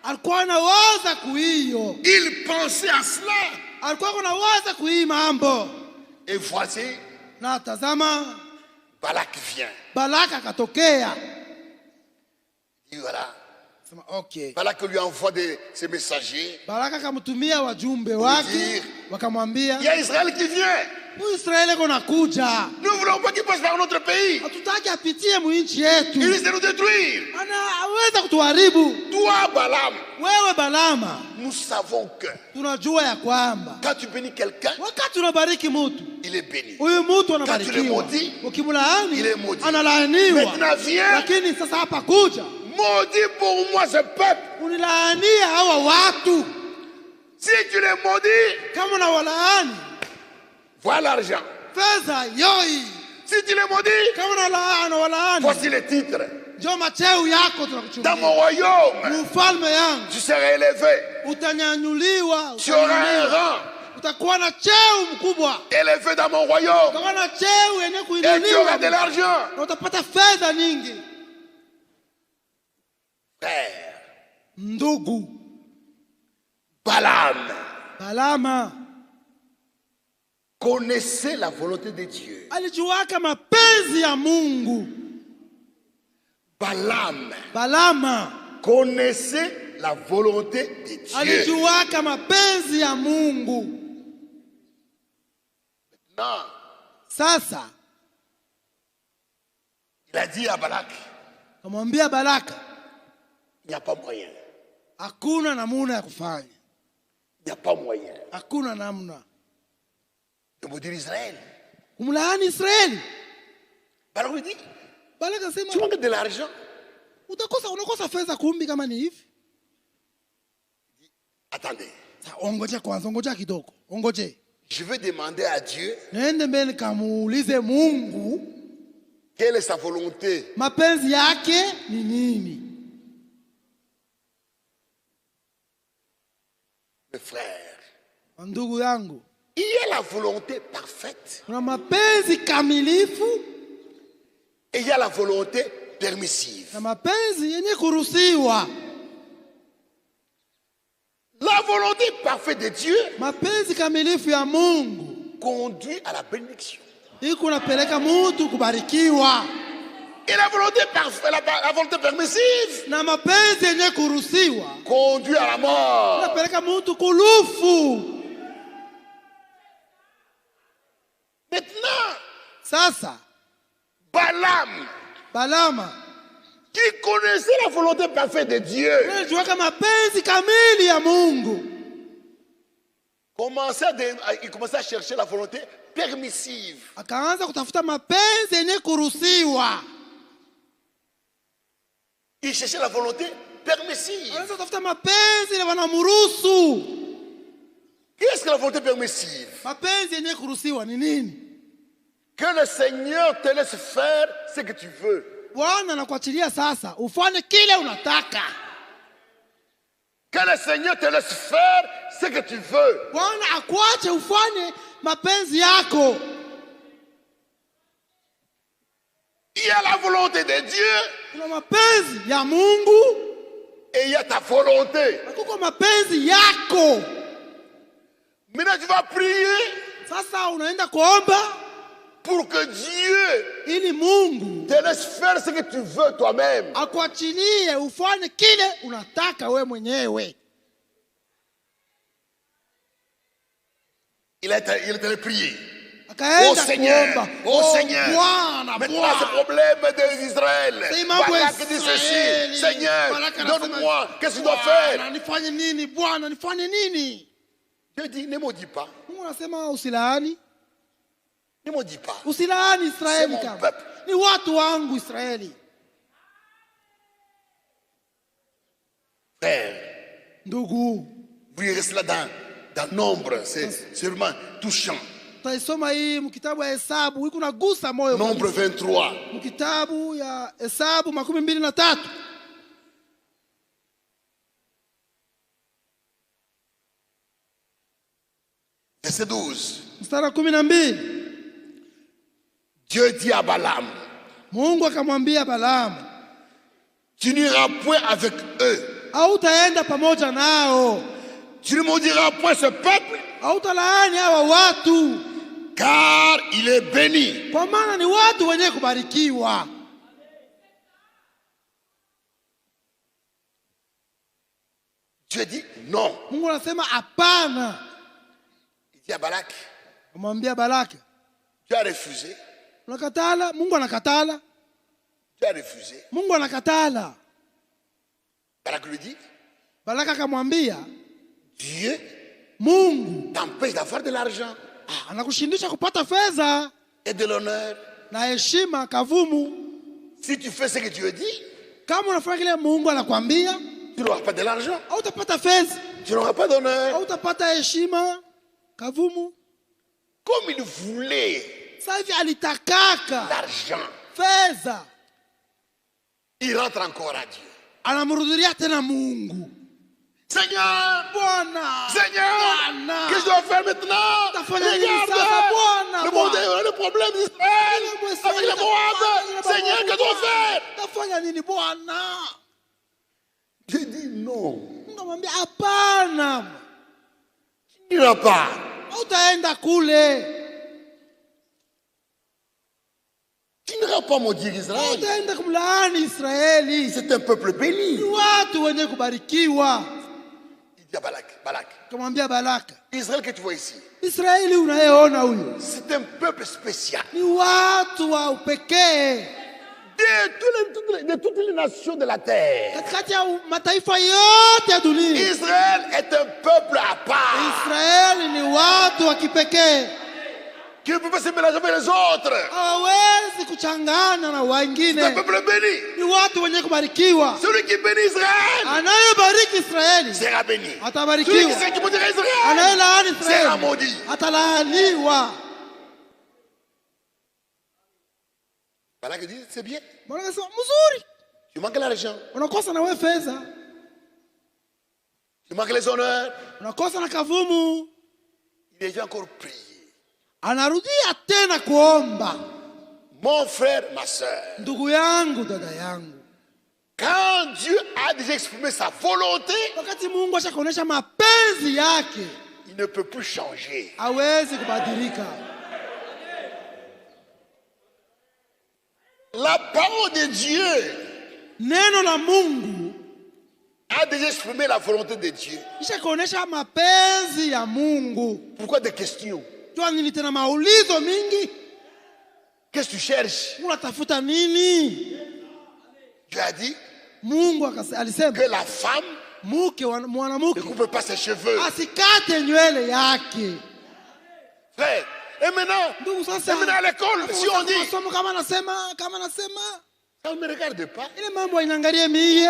Alikuwa anawaza kuhiyo.
Il pensait à cela.
Alikuwa anawaza kuhii mambo.
Et voici,
Na tazama,
Balak vient.
Balaka akatokea.
Et voilà.
Okay.
Balak lui envoie ses messagers.
Balaka akamtumia wajumbe wake, wakamwambia,
il y a Israël qui vient.
Israeli kunakuja.
Nous ne voulons pas qu'il passe par notre pays.
Hatutaki apitie mwinchi yetu.
Il risque de nous détruire.
Anaweza kutuharibu.
Toi, Balaam,
Wewe Balama,
nous savons que
tunajua ya kwamba
quand tu bénis quelqu'un,
wakati unabariki mtu,
il est béni.
huyu mtu
Quand tu le
anabarikiwa.
maudis,
Ukimlaani,
il est maudit.
analaaniwa.
Maintenant viens,
Lakini sasa hapa kuja,
maudis pour moi ce peuple.
unilaanie hawa watu.
Si tu les maudis,
Kama unawalaani,
voilà l'argent.
fedha yoi.
Si tu les maudis,
Kama unawalaani,
voici les titres.
njoo macheo yako
Dans
tunakuchukulia.
mon royaume,
Ufalme yangu
tu seras élevé.
utanyanyuliwa,
Tu auras un rang
utakuwa na cheo mkubwa.
élevé dans mon royaume.
Utakuwa na cheo yenye
Et tu auras
kuinuliwa.
de l'argent.
Na utapata fedha nyingi.
Frère,
Ndugu
Balaam
Balama
connaissait la volonté de Dieu.
alijuaka mapenzi ya Mungu. Balama
Connaissait la volonté de Dieu.
alijuaka mapenzi ya Mungu.
Non.
Sasa
Il a dit à Balak,
kamwambia Balaka,
il n'y a pas moyen.
hakuna namna ya kufanya.
Il n'y a pas moyen
Hakuna namna
de maudire Israël.
kumlaani Israeli.
Balak lui dit,
Balaka sema,
tu manques de l'argent.
unakosa fedha kumbi kama ni hivi.
Attendez,
Ongoje kwanza, ongoja kidogo. Ongoje.
je vais demander à Dieu
Nende mbele kamuulize Mungu
Quelle est sa volonté?
Mapenzi yake ni nini?
Mes frères,
Ndugu yangu,
il y a la volonté parfaite.
kuna mapenzi kamilifu
Et il y a la volonté permissive.
na mapenzi yenye kuruhusiwa.
La volonté parfaite de Dieu
Mapenzi kamilifu ya Mungu
conduit à la bénédiction.
iko napeleka mtu kubarikiwa.
Et la volonté parfaite, la volonté permissive
Na mapenzi yenye kuruhusiwa
conduit à la mort.
napeleka mtu kulufu.
Maintenant,
Sasa Balama
qui connaissait la volonté parfaite de Dieu,
unajua kama mapenzi kamili ya Mungu,
il commençait à chercher la volonté permissive.
akaanza kutafuta mapenzi yenye kuruhusiwa.
Il cherchait la volonté permissive.
Anaanza kutafuta mapenzi ile wanamruhusu.
Qu'est-ce que la volonté permissive?
Mapenzi yenye kuruhusiwa ni nini?
Que le Seigneur te laisse faire ce que tu veux.
Bwana anakuachilia sasa ufanye kile unataka.
Que le Seigneur te laisse faire ce que tu veux.
Bwana akuache ufanye mapenzi yako.
Il y a la volonté de Dieu.
Kuna mapenzi ya Mungu
Et il y a ta volonté.
na kuko mapenzi yako.
Maintenant tu vas prier
Sasa unaenda kuomba
pour que Dieu
ili Mungu
te laisse faire ce que tu veux toi-même.
akuachilie ufanye kile unataka we mwenyewe.
Il est allé prier.
Akaenda
Oh Seigneur,
kuomba.
oh Seigneur.
Bwana,
Maintenant ce problème d'Israël. Balak dit ceci. Seigneur, donne-moi. Qu'est-ce que je dois faire?
Nifanye nini Bwana? Nifanye nini?
Dieu dit, ne maudis pas.
Mungu anasema usilaani.
Ne maudis pas.
Usilaani Israeli
C'est mon
kama.
peuple.
Ni watu wangu Israeli.
Frère,
Ndugu,
vous restez là dans nombre. C'est sûrement touchant.
taisoma hii mkitabu ya Hesabu, iko nagusa moyo.
Nombre 23.
Mkitabu ya Hesabu 23.
Verset 12.
Mstari 12.
Dieu dit à Balaam,
Mungu akamwambia Balaamu,
tu n'iras point avec eux.
hautaenda pamoja nao.
Tu ne maudiras point ce peuple,
Hautalaani hawa watu,
car il est béni.
kwa maana ni watu wenye kubarikiwa.
Dieu dit non.
Mungu anasema hapana.
Il dit à Balak,
Amwambia Balaki,
tu as refusé.
unakatala. Mungu anakatala.
Tu as refusé.
Mungu anakatala.
Balak lui dit,
Balaki akamwambia,
Dieu
Mungu
t'empêche d'avoir de l'argent
anakushindisha kupata fedha
et de l'honneur.
na heshima kavumu.
Si tu fais ce que Dieu dit,
Kama unafanya kile Mungu anakuambia,
tu n'auras pas de l'argent,
hautapata fedha,
tu n'auras pas d'honneur.
hautapata heshima kavumu.
Comme il voulait
Sasa hivi alitakaka
l'argent,
fedha,
il rentre encore à Dieu.
anamrudilia tena Mungu.
Seigneur,
Bwana,
Seigneur,
Bwana,
qu'est-ce que je dois faire maintenant?
Tafanya nini
Regarde,
sasa Bwana?
le problème d'Israël avec les Moab. Seigneur, qu'est-ce que je dois faire?
Tafanya nini Bwana?
Dieu dit non.
Mungu amwambia hapana,
Tu n'iras pas.
hautaenda kule,
Tu n'iras pas maudire Israël.
hautaenda kumlaani Israeli.
C'est un peuple béni.
Ni watu wenye kubarikiwa.
Il dit à Balak, Balak,
Kamwambia Balaka,
Israël que tu vois ici,
Israeli unayeona huyo
c'est un peuple spécial.
ni watu wa upekee
De toutes les nations de la terre.
katikati ya mataifa yote ya dunia.
Israël est un peuple à part.
Israeli ni watu wa kipekee,
Qui ne peut pas se mélanger avec les autres.
hawawezi kuchangana na
C'est un
wengine.
peuple béni.
Ni watu wenye kubarikiwa.
Celui qui bénit Israël
Anayebariki Israeli
sera béni. Celui
atabarikiwa,
qui maudira Israël
anayelaani
sera
Israeli
maudit.
atalaaniwa.
Voilà que dit, c'est bien.
Mzuri.
Tu manques l'argent.
Unakosa na wewe fedha.
Tu manques les honneurs.
Unakosa na kavumu.
Il est encore prié.
Anarudia tena kuomba.
Mon frère, ma soeur.
Ndugu yangu, dada yangu.
Quand Dieu a déjà exprimé sa volonté,
wakati Mungu ashakuonesha mapenzi yake,
il ne peut plus changer.
Hawezi kubadilika.
La parole de Dieu,
neno la Mungu,
a déjà exprimé la volonté de Dieu.
Ishakuonesha mapenzi ya Mungu.
Pourquoi des questions?
Toi nini tena maulizo mingi?
Qu'est-ce que tu cherches?
Unatafuta nini?
Dieu a dit
Mungu alisema
que la femme
mwanamke
ne coupe pas ses cheveux.
Asikate nywele yake.
Frère, et maintenant à l'école, si on dit,
kama nasema,
ça ne me regarde pas.
Ile mambo inaangalia mie.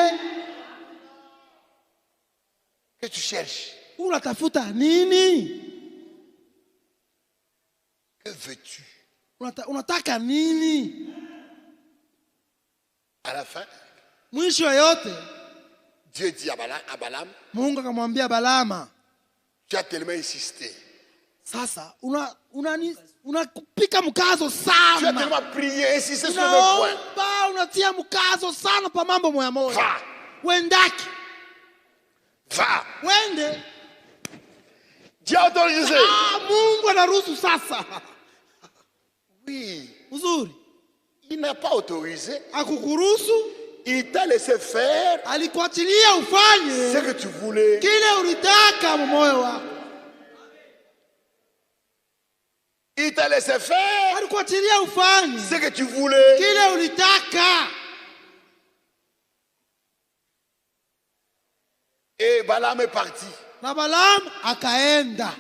Qu'est-ce que tu cherches?
Unatafuta nini?
Que veux-tu?
Unataka nini?
À la fin,
mwisho yote,
Dieu dit à Balaam,
Mungu akamwambia Balama,
tu as tellement insisté.
Sasa unapika mkazo sana.
Tu as tellement prié, insisté sur le point.
Unatia mkazo sana pa mambo moya moya.
Va.
Wendaki.
Va.
Wende.
Dieu a autorisé.
Mungu anaruhusu sasa.
Oui.
Uzuri.
Il n'a pas autorisé.
Akukuruhusu.
Il t'a laissé faire.
Alikuachilia ufanye
ce que tu voulais.
Kile ulitaka moyo wako.
Il t'a laissé faire.
Alikuachilia ufanye
ce que tu voulais.
Kile ulitaka.
Et Balaam est parti.
Na Balaam akaenda.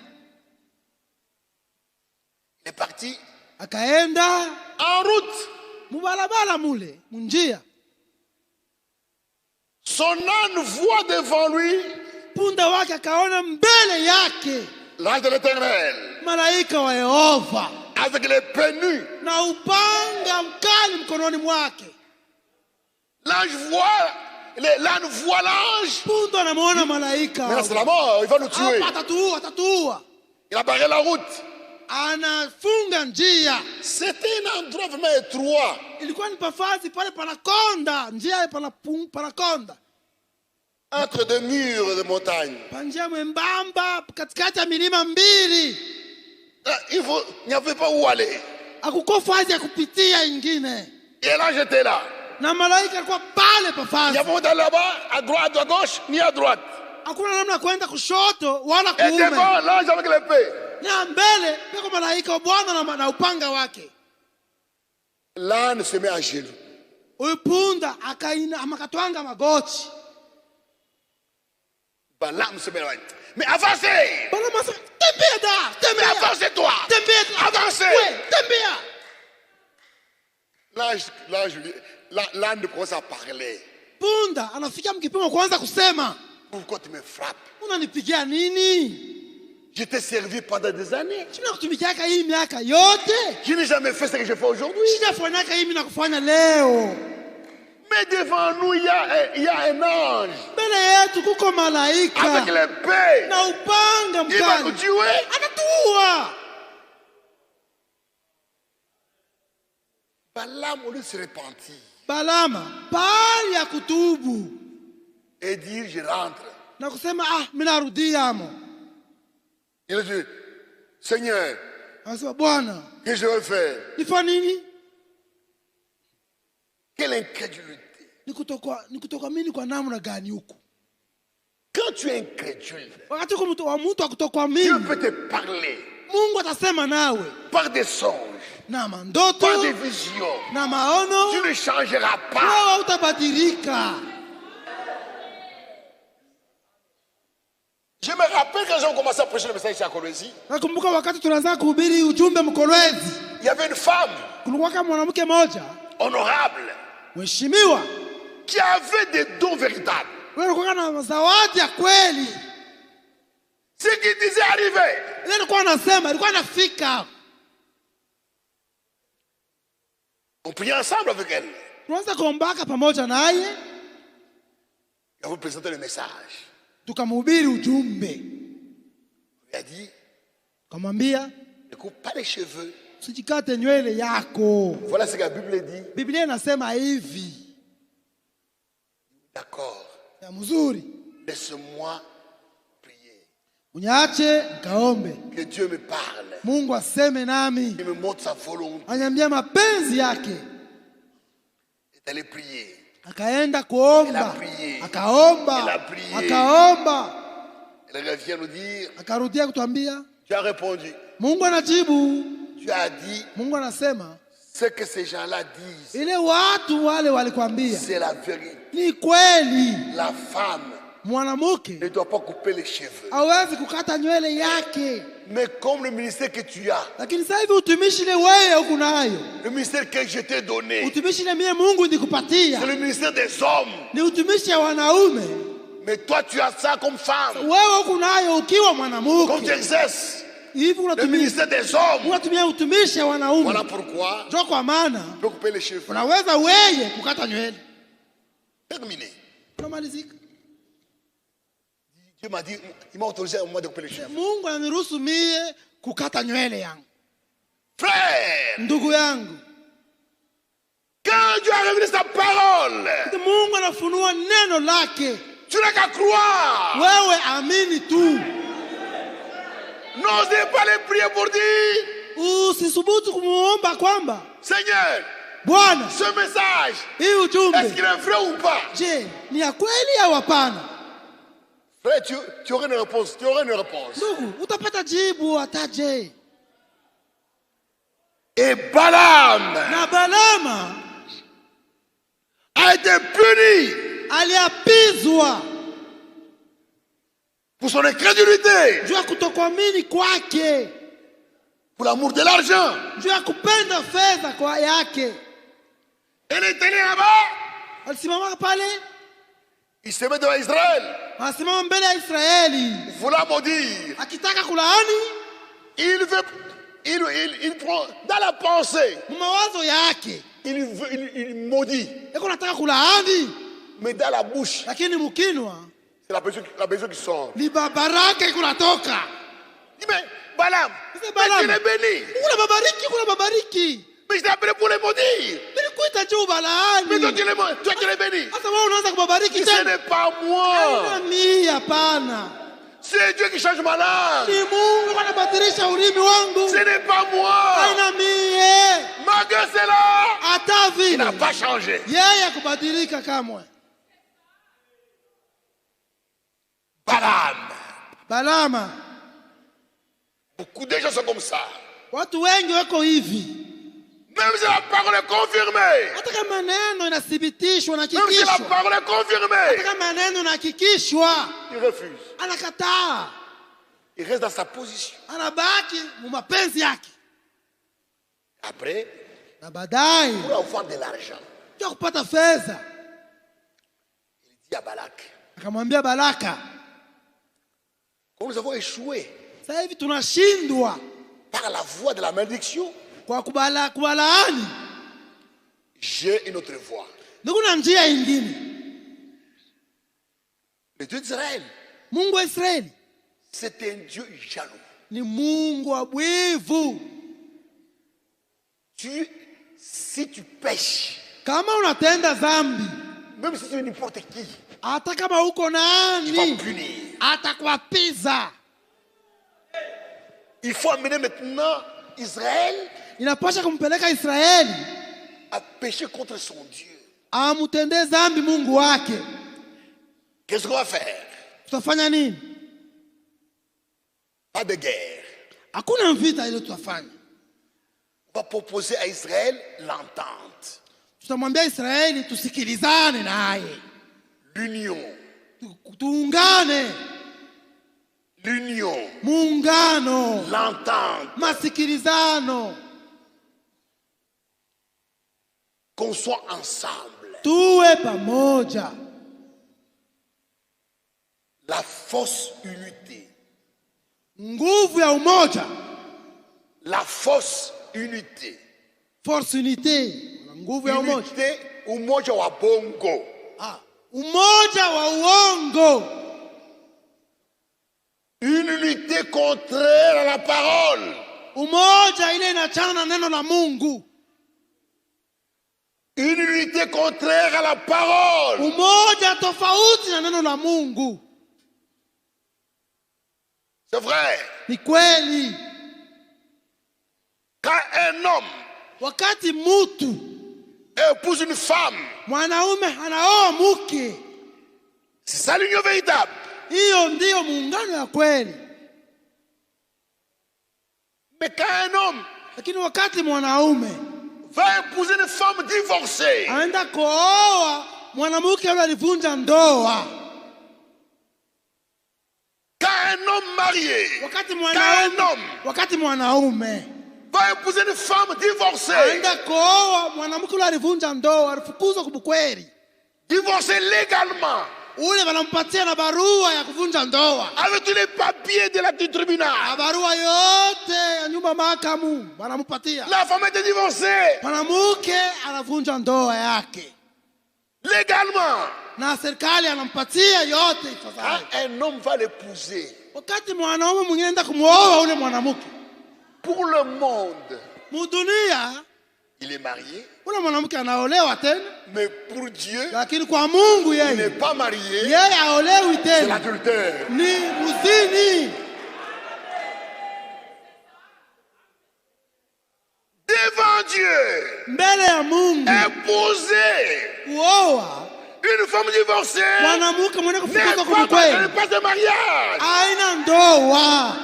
Il est parti.
Akaenda
en route.
Mubalabala mule, munjia.
Son âne voit devant lui.
Punda wake akaona mbele yake
l'ange de l'Éternel.
Malaika wa Yehova.
Avec les penus.
Na upanga mkali mkononi mwake.
L'âne voit l'ange.
Punda anamuona malaika.
Mais c'est la mort, il va nous tuer.
Atatuua.
Il a barré la route.
Anafunga njia.
C'était un endroit vraiment étroit.
Ilikuwa ni pafazi pale panakonda, njia panakonda.
Entre deux murs de montagne.
Panjia mwembamba katikati ya milima mbili.
Il n'y avait pas où aller.
Hakuko fazi ya kupitia ingine.
Et là j'étais là.
Na malaika alikuwa pale pafazi.
Il y avait là-bas à droite, à gauche, ni à droite.
Hakuna namna kwenda kushoto wala kuume.
Et devant l'ange avec l'épée.
Na mbele peko malaika wa Bwana na upanga wake.
L'âne se met à genoux.
Punda akaina amakatwanga magoti.
Balaam se met là. Mais avancez!
Balaam asa tembea.
Mais avancez-toi!
Tembea.
Avancez!
Ouais, tembea.
L'âne commence à parler.
Punda anafikia mkipimo kwanza kusema.
Pourquoi tu me frappes?
Unanipigia nini?
Je t'ai servi pendant des années.
Tunakutumikiaka hii miaka yote.
Je n'ai jamais fait ce que je fais aujourd'hui.
Sijafanyaka hii na kufanya leo.
Mais devant nous, il y a un ange.
Mbele yetu kuko malaika.
Avec l'épée.
Na upanga mkali.
Il va nous tuer.
Atatuua.
Balaam, au lieu de se repentir.
Balama, bali ya kutubu.
Et dire, je rentre.
Na kusema, mimi narudia amo.
Il dit, Seigneur,
anasema Bwana,
que je vais faire?
Nifanye nini?
Quelle incrédulité.
Nikutoka mimi kwa namna gani huko?
Quand tu es incrédule,
wakati mtu akutoka mimi,
Dieu peut te parler.
Mungu atasema nawe
par des songes,
na mandoto,
par des visions.
Na maono.
Tu ne changeras pas.
Wewe utabadilika.
Je me rappelle quand j'ai commencé à prêcher le message ici à Kolwezi.
Nakumbuka wakati tunaanza kuhubiri ujumbe Mkolwezi.
Il y avait une femme.
Kulikuwa kama mwanamke mmoja.
Honorable.
Mheshimiwa.
Qui avait des dons véritables.
Alikuwa na zawadi ya kweli.
Ce qui disait arriver.
Ile alikuwa anasema, alikuwa anafika.
On priait ensemble avec elle.
Tuanza kuombaka pamoja naye.
Et vous présentez le message.
Tukamhubiri ujumbe.
Il a dit,
kamwambia,
ne coupe pas les cheveux.
Usijikate nywele yako.
Voilà ce que la Bible dit.
Biblia inasema hivi.
D'accord.
Ya mzuri.
Laisse-moi prier.
Uniache nikaombe.
Que Dieu me parle.
Mungu aseme nami.
Il me montre sa volonté.
Anyambia mapenzi yake.
Et d'aller prier.
Akaenda kuomba. Akaomba. Akaomba.
Elle revient nous dire.
Akarudia kutuambia.
Tu as répondu.
Mungu anajibu.
Tu as dit.
Mungu anasema.
Ce que ces gens-là disent.
Ile watu wale walikwambia.
C'est la vérité.
Ni kweli.
La femme
mwanamke
ne doit pas couper les cheveux.
hawezi kukata nywele yake.
Mais comme le ministère que tu as.
Lakini sasa hivi utumishi ile wewe uko nayo.
Le ministère que je t'ai donné.
Utumishi ile mimi Mungu ndikupatia.
C'est le ministère des hommes.
Ni utumishi wa wanaume.
Mais toi tu as ça comme femme.
Wewe uko nayo ukiwa mwanamke.
Comme tu exerces.
Le
ministère des hommes.
Unatumia utumishi wa wanaume.
Voilà pourquoi.
Ndio kwa maana.
Tu peux couper les cheveux.
Unaweza wewe kukata nywele.
Terminé.
Tunamalizika.
Dieu m'a dit, il m'a autorisé à moi de couper les cheveux.
Mungu ananiruhusu mie kukata nywele yangu.
Frère.
Ndugu yangu.
Quand Dieu a révélé sa parole.
Mungu anafunua neno lake.
Tu n'as qu'à croire.
Wewe amini tu.
N'osez pas les prier pour dire.
Usisubutu kumuomba kwamba.
Seigneur.
Bwana.
Ce message.
Hii ujumbe.
Est-ce qu'il est vrai ou pas?
Je, ni ya kweli au hapana?
Frère, tu aurais une réponse. Tu aurais une réponse.
Ndugu, utapata jibu ataje.
Et Balaam.
Na Balama
a été puni.
Aliapizwa.
Pour son incrédulité.
Juu ya kutokuamini kwake.
Pour l'amour de l'argent.
Juu ya kupenda fedha kwa yake.
Elle était là-bas.
Alisimama pale.
Il se met devant Israël.
Anasimama mbele ya Israeli.
Voulant maudire.
Akitaka kulaani.
Il prend dans la pensée.
Mawazo yake.
Il maudit.
Eko nataka kulaani.
Mais dans la bouche.
Lakini mukinwa.
C'est la personne qui sort.
Ni baraka kunatoka.
Mais Balaam. Tu es béni.
Kuna babariki.
Mais je t'ai appelé pour les maudire.
Nilikuita juu balaani.
Mais toi tu es béni.
Sasa wewe unaanza kubabariki tena.
Ce n'est pas moi.
Mimi hapana.
C'est Dieu qui change ma langue.
Ni Mungu anabadilisha ulimi wangu.
Ce n'est pas moi.
Haina mie.
Ma Dieu c'est là.
Hata vile.
Il n'a pas changé.
Yeye kubadilika kamwe. Balama.
Beaucoup de gens sont comme ça.
Watu wengi wako hivi.
Même si la parole est confirmée.
Hata kama neno inathibitishwa na
hakikishwa. Même si la parole est confirmée.
Hata kama neno inahakikishwa.
Il refuse.
Anakataa.
Il reste dans sa position.
Anabaki mu mapenzi yake.
Après,
na baadaye
pour avoir de l'argent.
Kwa kupata fedha.
Il dit à Balak.
Akamwambia Balaka.
Quand nous avons échoué.
Sasa hivi tunashindwa
par la voie de la malédiction.
Kwa kubalaani.
J'ai une autre voie.
Kuna njia nyingine.
Le Dieu d'Israël.
Mungu wa Israeli.
C'est un Dieu jaloux.
Ni Mungu wa wivu.
Si tu pèches.
Kama unatenda dhambi.
Même si tu es n'importe qui.
Hata kama uko nani.
Il va punir.
Atakuapiza.
Il faut amener maintenant Israël.
Inapasha kumpeleka Israeli
à pécher contre son Dieu.
Amutende dhambi Mungu wake.
Qu'est-ce qu'on va faire?
Tutafanya nini?
Pas de guerre.
Hakuna vita ile tutafanya.
On va proposer à Israël l'entente.
Tutamwambia Israeli tusikilizane naye.
L'union.
Tuungane.
L'union.
Muungano.
L'entente.
Masikilizano.
Qu'on soit ensemble.
Tuwe pamoja.
La fausse unité.
Nguvu ya umoja.
La fausse unité.
Force unité. nguvu ya umoja.
Umoja wa bongo.
Umoja wa uongo.
Une unité contraire à la parole.
Umoja ile inachana na neno la Mungu.
Une unité contraire à la parole.
Umoja tofauti na neno la Mungu.
C'est vrai.
Ni kweli.
Quand un homme
wakati mtu
épouse une femme,
mwanaume anaoa mke,
c'est ça l'union véritable.
Hiyo ndiyo muungano ya kweli.
Mais quand un homme
lakini wakati mwanaume
va épouser une femme divorcée,
anaenda kuoa mwanamke yule alivunja ndoa.
Quand un homme marié,
wakati mwanaume
va épouser une femme divorcée,
anaenda kuoa mwanamke yule alivunja ndoa, alifukuzwa kubukweli.
Divorcée légalement.
Ule wanampatia na barua ya kuvunja ndoa.
Avec tous les papiers de la tribunal.
Barua yote ya nyumba mahakamu wanampatia.
La femme est divorcée.
Mwanamke anavunja ndoa yake.
Légalement.
Na serikali anampatia yote ifasayo.
Un homme va l'épouser.
Wakati mwanaume mwingine anaenda kumuoa ule mwanamke.
Pour le monde.
Mudunia.
Il est marié.
Ule mwanamke anaolewa tena.
Mais pour Dieu,
lakini kwa Mungu yeye,
il n'est pas marié.
Yeye haolewi tena.
C'est l'adultère.
Ni muzini.
Devant Dieu.
Mbele ya Mungu.
Épouser.
Kuoa.
Une femme divorcée.
Mwanamke mwenye kufukuzwa kwa kweli.
n'est pas un mariage.
Haina ndoa.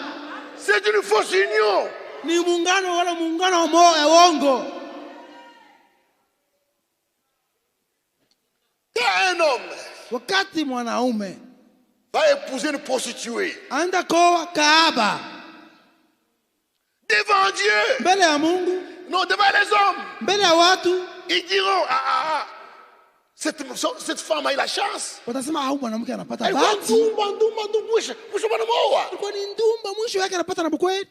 C'est une fausse union.
Ni muungano wala muungano wa uongo.
Un homme
wakati mwanaume
va épouser une prostituée,
anaenda kuoa kahaba,
devant Dieu,
mbele ya Mungu,
non, devant les hommes,
mbele ya watu,
ils diront cette femme a eu la chance.
watasema au mwanamke anapata bahati. Kwa ni ndumba mwisho wake anapata na bukweli.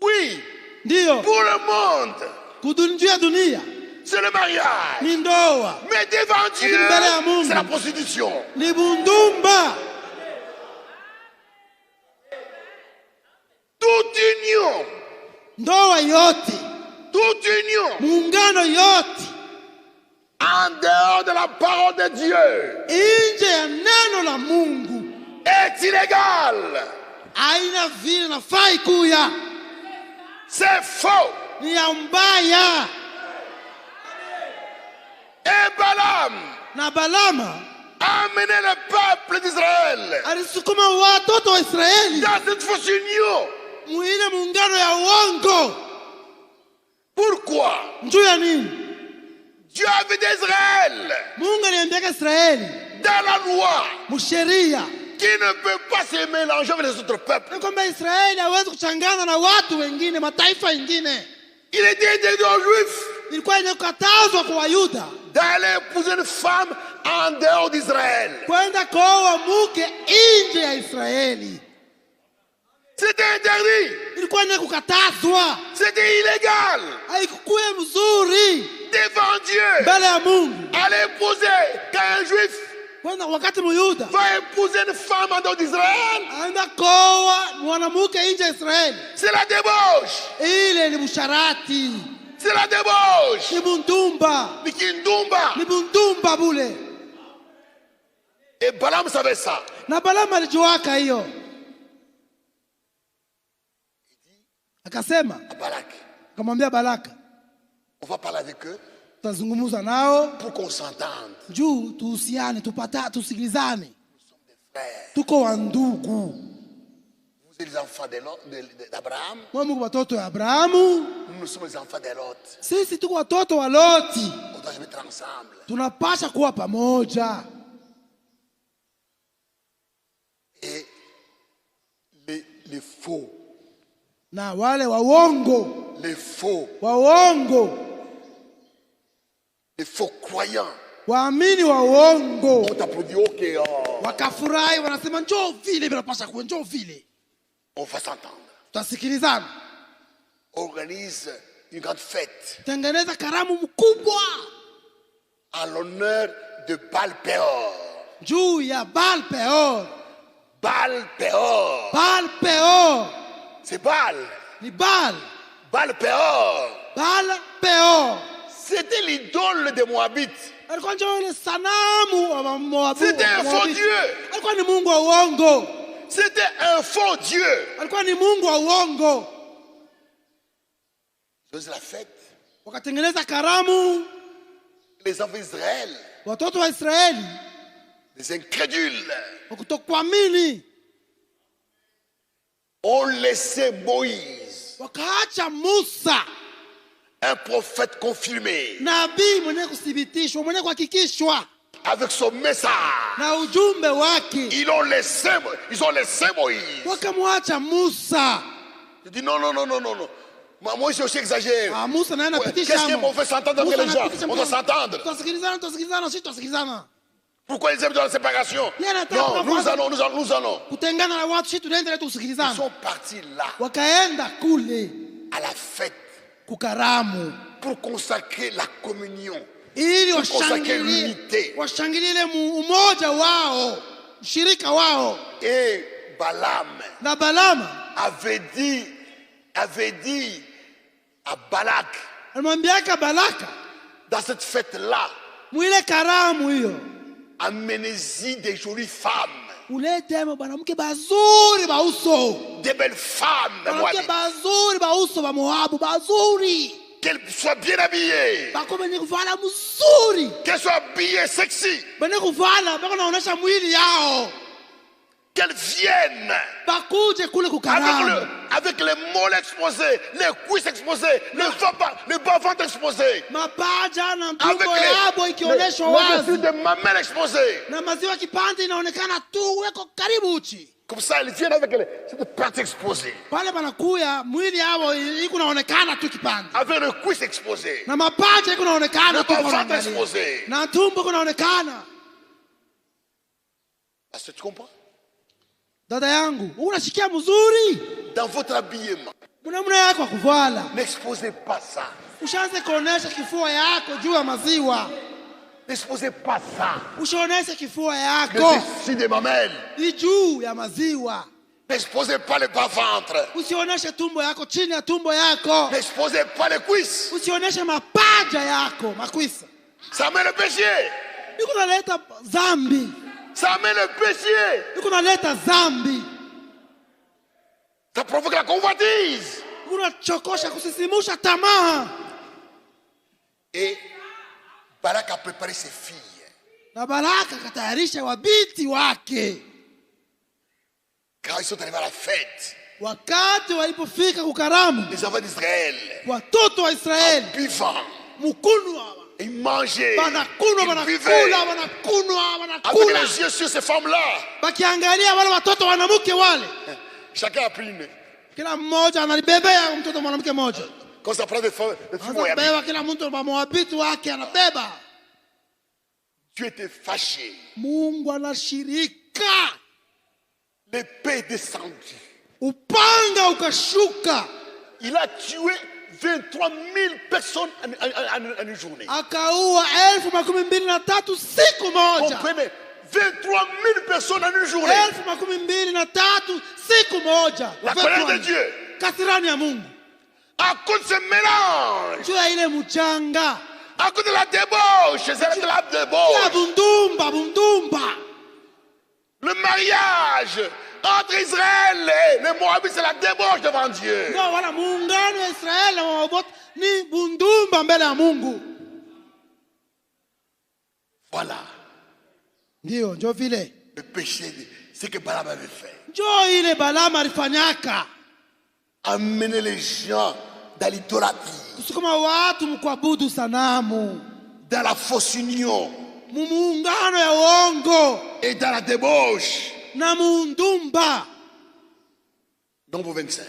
Oui,
ndio.
Pour le monde,
kudunjia dunia,
c'est le mariage.
Ni ndoa.
Mais devant Dieu, c'est la prostitution.
Ni bundumba.
Toute union,
ndoa yote,
toute union,
muungano yote,
en dehors de la parole de Dieu,
nje ya neno la Mungu,
est illégal.
Haina vile nafai kuya.
C'est faux.
Ni ya mbaya.
Et Balaam,
na Balama,
a amené le peuple d'Israël
alisukuma watoto wa Israeli
dans cette fausse union.
Muile muungano ya uongo.
Pourquoi?
Njoo ya nini?
Dieu avait d'Israël,
Mungu aliambia Israeli
dans la loi,
msheria,
qui ne peut pas se mélanger avec les autres peuples.
Kwamba Israeli hawezi kuchangana na watu wengine, mataifa wengine.
Il était interdit aux Juifs
ilikuwa inakatazwa kwa Wayuda
d'aller épouser une femme en dehors d'Israël.
kwenda kuoa mke nje ya Israeli.
C'était interdit.
Ilikuwa inakatazwa.
C'était illégal.
Haikuwa mzuri
devant Dieu.
mbele ya Mungu.
Aller épouser quand un Juif
kwenda wakati Myuda
va épouser une femme en dehors d'Israël,
anaenda kuoa mwanamke nje ya Israeli.
C'est la débauche.
Ile ni msharati.
C'est la débauche.
Ni bundumba.
Ni kindumba.
Ni bundumba bule.
Et Balaam savait ça.
Na Balaam alijuaka hiyo. Akasema akamwambia Balaka,
on va parler avec eux,
tutazungumza nao
pour qu'on s'entende.
Juu tuhusiane, tusikilizane. Tuko wa ndugu.
Vous êtes les enfants d'Abraham.
Wewe mko watoto wa Abrahamu.
Nous sommes les enfants de Lot.
Sisi tuko watoto wa Loti.
On doit se mettre ensemble.
Tunapasha kuwa pamoja.
Et les faux,
na wale waongo,
les faux,
waongo,
les faux croyants,
waamini wa uongo,
on t'applaudit, ok,
wakafurahi, wanasema njoo vile vinapasha kuwa, njoo vile,
on va s'entendre.
Tutasikilizana.
Organise
une grande fête
tengeneza karamu mkubwa
en l'honneur de Baal Peor.
juu ya Baal Peor.
Baal Peor.
Baal Peor.
C'est Baal.
Ni Baal.
Baal Peor.
Baal Peor.
C'était l'idole des Moabites.
Alikuwa ndio ile sanamu wa Moabu.
C'était un faux Dieu.
Alikuwa ni mungu wa uongo.
C'était un faux Dieu.
Alikuwa ni mungu wa uongo.
C'est la fête.
Wakatengeneza karamu.
Les enfants d'Israël,
watoto wa Israeli,
les incrédules,
wakutokuamini,
ont laissé Moïse,
wakaacha Musa,
un prophète confirmé,
nabii mwenye kuthibitishwa, mwenye kuhakikishwa,
avec son message.
na ujumbe wake.
Ils ont laissé Moïse.
Wakamwacha Musa.
Je dis non. Moi, je aussi exagère.
Musa naye anapitisha.
Qu'est-ce qu'on fait s'entendre avec les gens? On doit s'entendre.
Tutasikilizana.
Pourquoi ils aiment dans la séparation? Non, nous allons. Ils sont partis là,
wakaenda kule
à la fête,
kukaramu,
pour consacrer la communion,
ili
pour consacrer l'unité.
washangilie umoja wao, ushirika wao.
Et Balaam
na Balaam
avait dit à Balak,
alimwambiaka Balaka,
dans cette fête-là,
mwile karamu hiyo,
amenez-y des jolies femmes,
ulete mwanamke bazuri ba uso,
des belles femmes,
mwanamke bazuri ba uso ba Moabu bazuri,
qu'elles soient bien habillées,
bakome kuvala mzuri,
qu'elles soient habillées sexy,
bane kuvala bako naonesha mwili yao,
qu'elles viennent avec les mollets exposés, les cuisses exposées, le bas-ventre exposé, avec le dessus de mamelles exposées. Comme ça, elles viennent avec cette partie exposée, avec le cuisse exposé, le bas-ventre exposé. Est-ce que tu comprends?
Dada yangu, unashikia mzuri
dans votre habillement.
Mwanamuna yako kuvala.
N'exposez pas ça.
Ushaanze kuonesha kifua yako juu ya maziwa.
N'exposez pas ça.
Ushaonesha kifua yako.
Le dessus des mamelles.
Ni juu ya maziwa.
N'exposez pas le bas-ventre.
Usioneshe tumbo yako chini ya tumbo yako.
N'exposez pas les cuisses.
Usioneshe mapaja yako, makwisa.
Ça met le péché.
Iko naleta dhambi.
Ça met le péché. Ça provoque la convoitise. Et Balak a préparé ses filles. Quand ils sont arrivés à la fête, les enfants d'Israël, en buvant, ils mangeaient, ils buvaient, avec les yeux sur ces femmes-là. Chacun a pris une. Quand ça prend des filles moabites, Dieu était fâché. L'épée est descendue. Il a tué 23 000 personnes en une journée. Comprenez, 23 000 personnes en une journée. La colère de Dieu. À cause de ce mélange. À cause de la débauche. C'est la débauche. Le mariage entre Israël et les Moabites, c'est la débauche devant Dieu. Voilà. Le péché, c'est que Balaam avait fait. Amener les gens dans l'idolâtrie, dans la fausse union et dans la débauche. Nombre 25.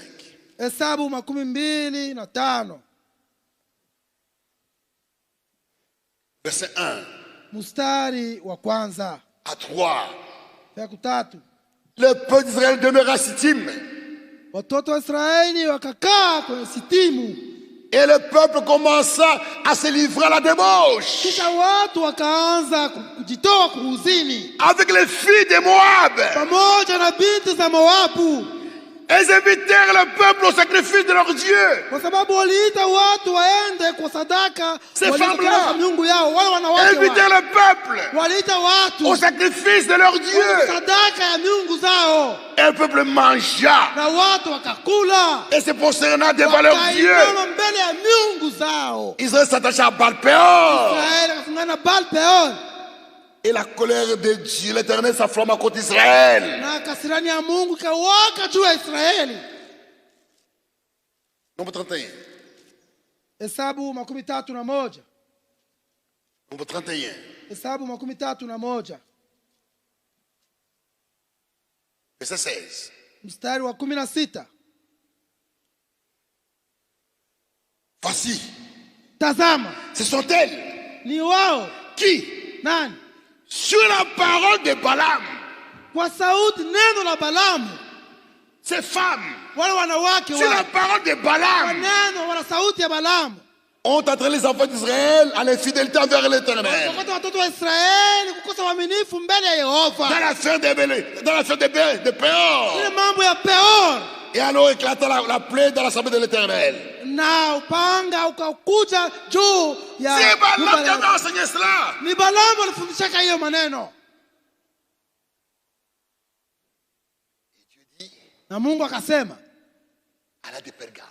Verset 1 à 3. Le peuple d'Israël demeura à Sittim. Et le peuple commença à se livrer à la débauche.
Kisha watu wakaanza kujitoa kuuzini.
Avec les filles de Moab.
Pamoja na binti za Moabu.
Ils invitèrent le peuple au sacrifice de leur Dieu.
Kwa sababu waliita watu waende kwa sadaka.
Ces femmes-là
miungu yao, wale wanawake
invitèrent le peuple
waliita watu
au sacrifice de leur Dieu.
Sadaka ya miungu zao.
Et le peuple mangea.
Na watu wakakula.
Et se prosternant devant leur Dieu.
Mbele ya miungu zao.
Israël s'attacha à Baal-Péor.
Israël akafungana Baal-Péor.
Et la colère de Dieu, l'Éternel, s'enflamma contre Israël.
Na kasirani ya Mungu ikawaka juu ya Israeli.
Nombre 31.
Hesabu 31.
Nombre 31.
Hesabu 31.
Verset 16.
Mstari wa 16.
Voici.
Tazama.
Ce sont elles.
Ni wao.
Qui?
Nani?
Sur la parole de Balaam.
Kwa sauti neno la Balaam.
Ces femmes.
Wale wanawake
sur la parole de Balaam.
Neno wala sauti ya Balaam.
Ont entraîné les enfants d'Israël à l'infidélité envers l'Éternel.
Watoto wa Israeli kukosa uaminifu mbele ya Yehova.
Dans l'affaire de Péor.
Ile mambo ya Péor.
Et alors éclata la plaie dans l'assemblée de l'Éternel.
Na upanga ukakuja juu ya
C'est Balaam qui a enseigné cela.
Ni Balaam alifundisha hiyo maneno.
Et Dieu dit,
na Mungu akasema
à la de Pergame.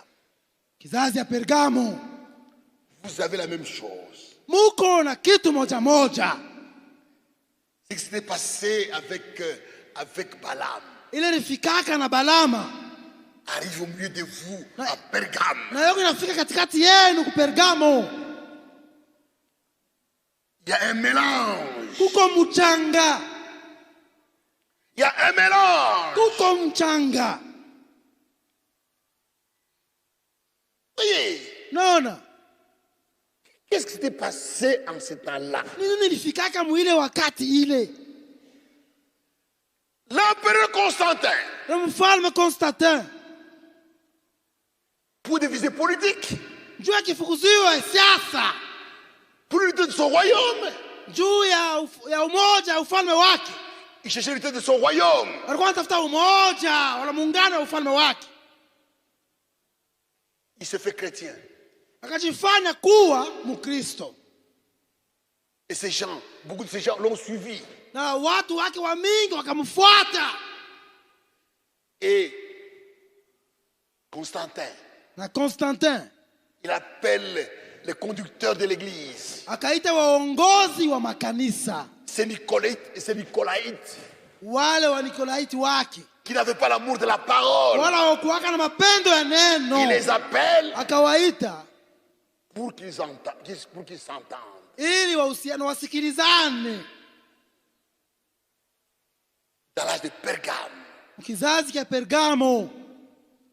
Kizazi ya Pergamo.
Vous avez la même chose.
Muko na kitu moja moja.
Ce qui s'était passé avec Balaam.
Ile lifikaka na Balama.
Arrive au milieu de vous à Pergame.
Na yoko inafika katikati yenu ku Pergamo.
Il y a un mélange.
Kuko mchanga.
Il y a un mélange.
Kuko mchanga.
Voyez.
Non.
Qu'est-ce qui s'était passé en ce temps-là?
Nini lifikaka mwile wakati ile?
L'empereur Constantin.
Le mfalme Constantin.
Pour des visées politiques.
Juu ya kifukuziwa siasa.
Pour l'unité de son royaume.
Juu ya umoja ufalme wake.
Il cherchait l'unité de son royaume.
Alikuwa anatafuta umoja wala muungano wa ufalme wake.
Il se fait chrétien.
Akajifanya kuwa Mkristo.
Et ces gens, beaucoup de ces gens l'ont suivi.
Na watu wake wa mingi wakamfuata.
Et Constantin.
Na Constantin.
Il appelle les conducteurs de l'église.
Akaita waongozi wa makanisa.
C'est Nicolaïtes.
Wale wa Nicolaïtes wake.
Qui n'avaient pas l'amour de la parole.
Wala wakuwaka na mapendo ya neno.
Il les appelle.
Akawaita.
Pour qu'ils s'entendent.
Ili wahusiano wasikilizane.
Dans l'âge de Pergame.
Kizazi cha Pergamo.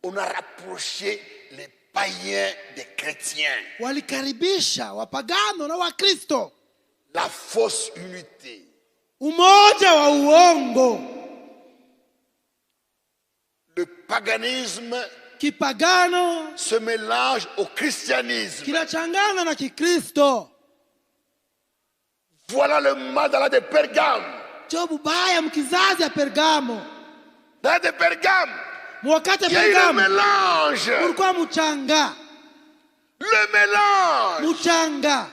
On a rapproché les païens des chrétiens.
Walikaribisha wapagano na Wakristo.
La fausse unité.
Umoja wa uongo.
Le paganisme
kipagano
se mélange au christianisme.
Kinachangana na Kikristo.
Voilà le mal dans la de Pergame.
Jobu baya mkizazi ya Pergamo.
Dans la de Pergame.
Mwakati ya
Pergame. Il y a eu le mélange.
Kulikuwa mchanga.
Le mélange.
Mchanga.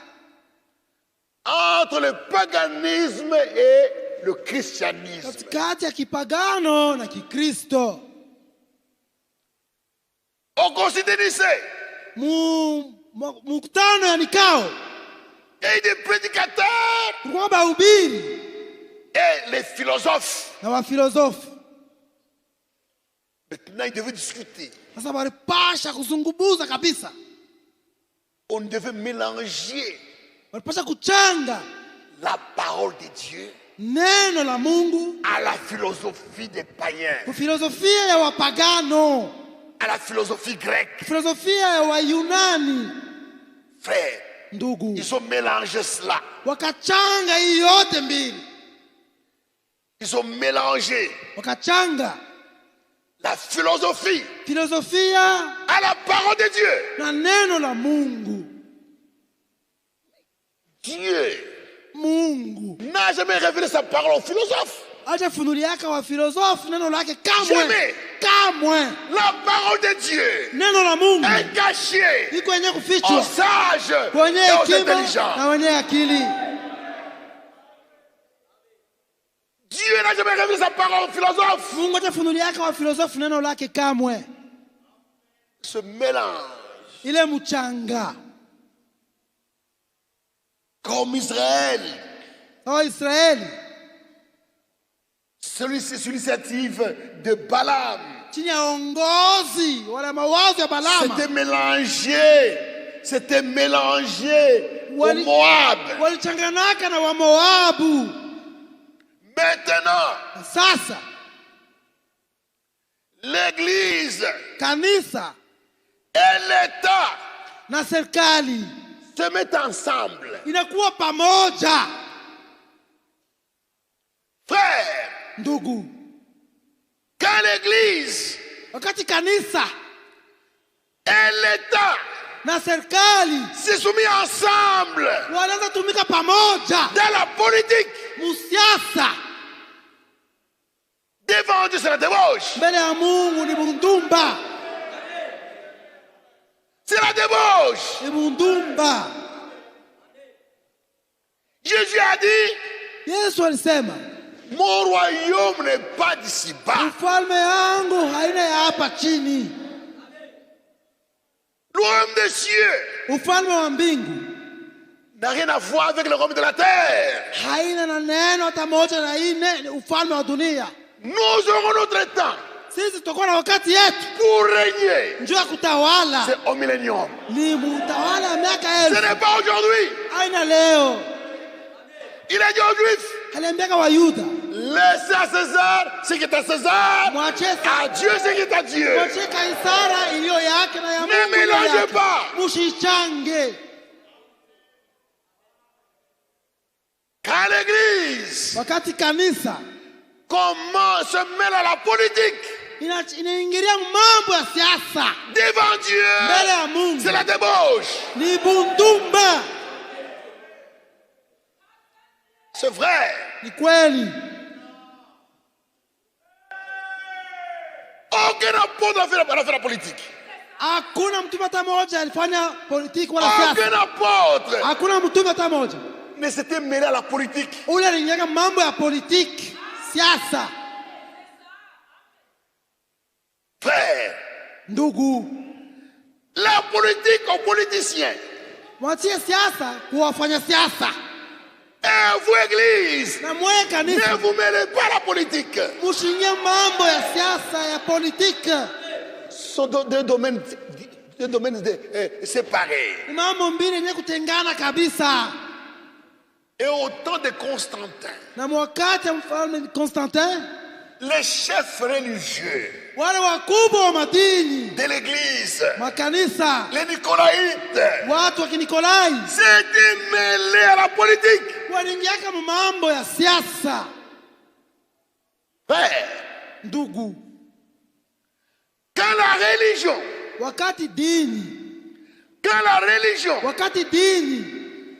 Entre le paganisme et le christianisme.
Katikati ya kipagano na Kikristo.
Au Conseil de Nicée.
Mkutano ya Nikao.
Et des prédicateurs.
Kulikuwa bahubiri.
Et les philosophes.
Na wafilosofi.
Maintenant, ils devaient discuter.
Sasa walipasha kuzungumza kabisa.
On devait mélanger.
Walipasha kuchanga
la parole de Dieu.
Neno la Mungu.
À la philosophie des païens.
Filosofia ya wapagano.
À la philosophie grecque.
Filosofia ya Wayunani.
Frère.
Ndugu.
Ils ont mélangé cela.
Wakachanga hii yote mbili.
Ils ont mélangé.
Wakachanga
La philosophie.
Filosofia.
à la parole de Dieu.
Na neno la Mungu.
Dieu
Mungu
n'a jamais révélé sa parole aux philosophes.
hajafunuliaka wa filosofi neno lake kamwe.
Jamais.
Kamwe.
La parole de Dieu
Neno la Mungu
est cachée
iko yenye
aux
kufichwa
sages
kwenye
et aux
hekima
intelligents.
na wenye akili.
Dieu n'a jamais révélé sa parole aux philosophes.
Mungu hajafunuliaka wa filosofi neno lake kamwe.
Ce mélange,
Ile mchanga
comme Israël,
au Israeli
celui-ci sur l'initiative de Balaam,
chini ya ongozi wala mawazo ya Balama
c'était mélangé au Moab.
walichanganaka na wa Moabu.
Maintenant,
Sasa
l'église
kanisa
et l'État
na serikali
se mettent ensemble.
inakuwa pamoja.
Frère,
Ndugu,
quand l'église
wakati kanisa
et l'État
na serikali
se sont mis ensemble
wanaanza tumika pamoja
dans la politique,
musiasa,
devant Dieu c'est la débauche.
mbele ya Mungu ni bundumba,
C'est la débauche.
ni bundumba.
Jésus a dit,
Yesu alisema,
mon royaume n'est pas d'ici-bas.
ufalme yangu haina ya hapa chini.
Le royaume des cieux
Ufalme wa mbingu
n'a rien à voir avec le royaume de la terre.
haina na neno hata moja na ine ufalme wa dunia.
Nous aurons notre temps
Sisi tutakuwa na wakati yetu
pour régner.
njoo ya kutawala.
C'est au millénium.
Ni mtawala wa miaka
Ce
1000.
n'est pas aujourd'hui.
Haina leo.
Il a dit aux Juifs,
Aliambiaka Wayuda,
laissez à César ce qui est à César,
mwachie
à Dieu ce qui est à Dieu.
mwachie Kaisara iliyo yake na ya
Ne
Mungu iliyo
mélangez
yake.
pas.
Musichange.
Quand l'église
Wakati kanisa
commence se mêle à la politique,
inaingilia mambo ya siasa
devant Dieu,
mbele ya Mungu,
c'est la débauche.
ni bundumba.
C'est vrai.
Ni kweli.
Aucun apôtre n'a fait la politique.
Hakuna mtume hata moja alifanya politiki wala siasa.
Aucun apôtre
Hakuna mtume hata moja
ne s'était mêlé à la politique.
ule aliingia mambo ya politiki, siasa.
Frère,
Ndugu,
la politique aux politiciens.
mwachie siasa kuwafanya siasa.
Et vous, église,
Na mwe
ne
kanisa
vous mêlez pas à la politique.
mushingie mambo ya siasa ya politiki.
Ce sont deux domaines séparés.
Ni mambo mbili yenye kutengana kabisa.
Et au temps de Constantin,
Na mwakati ya mfalme Constantin,
les chefs religieux
wale wakubwa wa madini,
de l'église,
makanisa,
les Nicolaïtes,
watu wa Kinikolai
s'étaient mêlés à la politique.
waliingiaka mambo ya siasa.
Frère,
Ndugu,
quand la religion,
wakati dini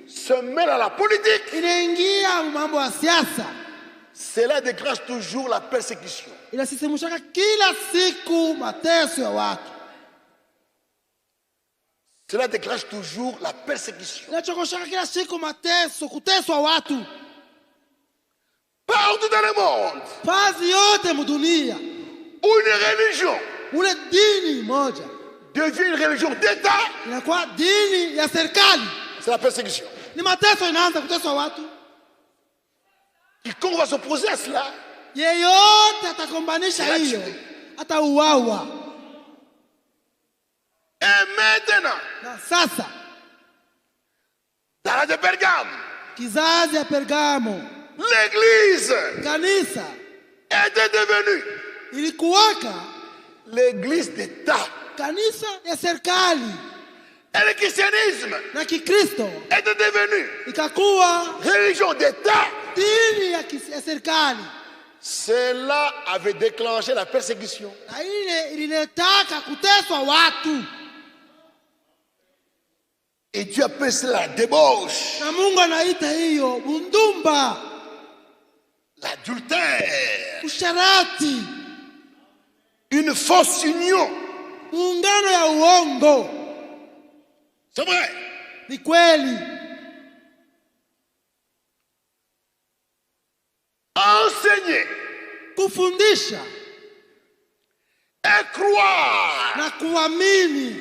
se mêle à la politique,
inaingia mambo ya siasa,
cela déclenche toujours la persécution.
inasisimushaka kila siku mateso ya watu,
Cela déclenche toujours la persécution.
inachokoshaka kila siku mateso, kuteswa watu
Partout dans le monde,
fazi yote mudunia.
une religion
Ule dini moja
devient une religion d'État,
inakuwa dini ya serikali,
c'est la persécution.
ni mateso, inaanza kuteswa watu.
Quiconque va s'opposer à cela,
Yeyote atakombanisha hiyo atauawa.
et maintenant,
Na sasa
dans la de Pergame,
kizazi ya Pergamo,
l'église
kanisa
était devenue
ilikuwaka
l'église d'État.
kanisa ya serikali,
Et le christianisme
na Kikristo
était devenu
ikakuwa
religion d'État.
dini ya serikali.
Cela avait déclenché la persécution. Et Dieu appelle cela la débauche. L'adultère. Une fausse union. C'est vrai.
Ni kweli.
Enseigner.
Kufundisha.
Et croire.
Na kuamini.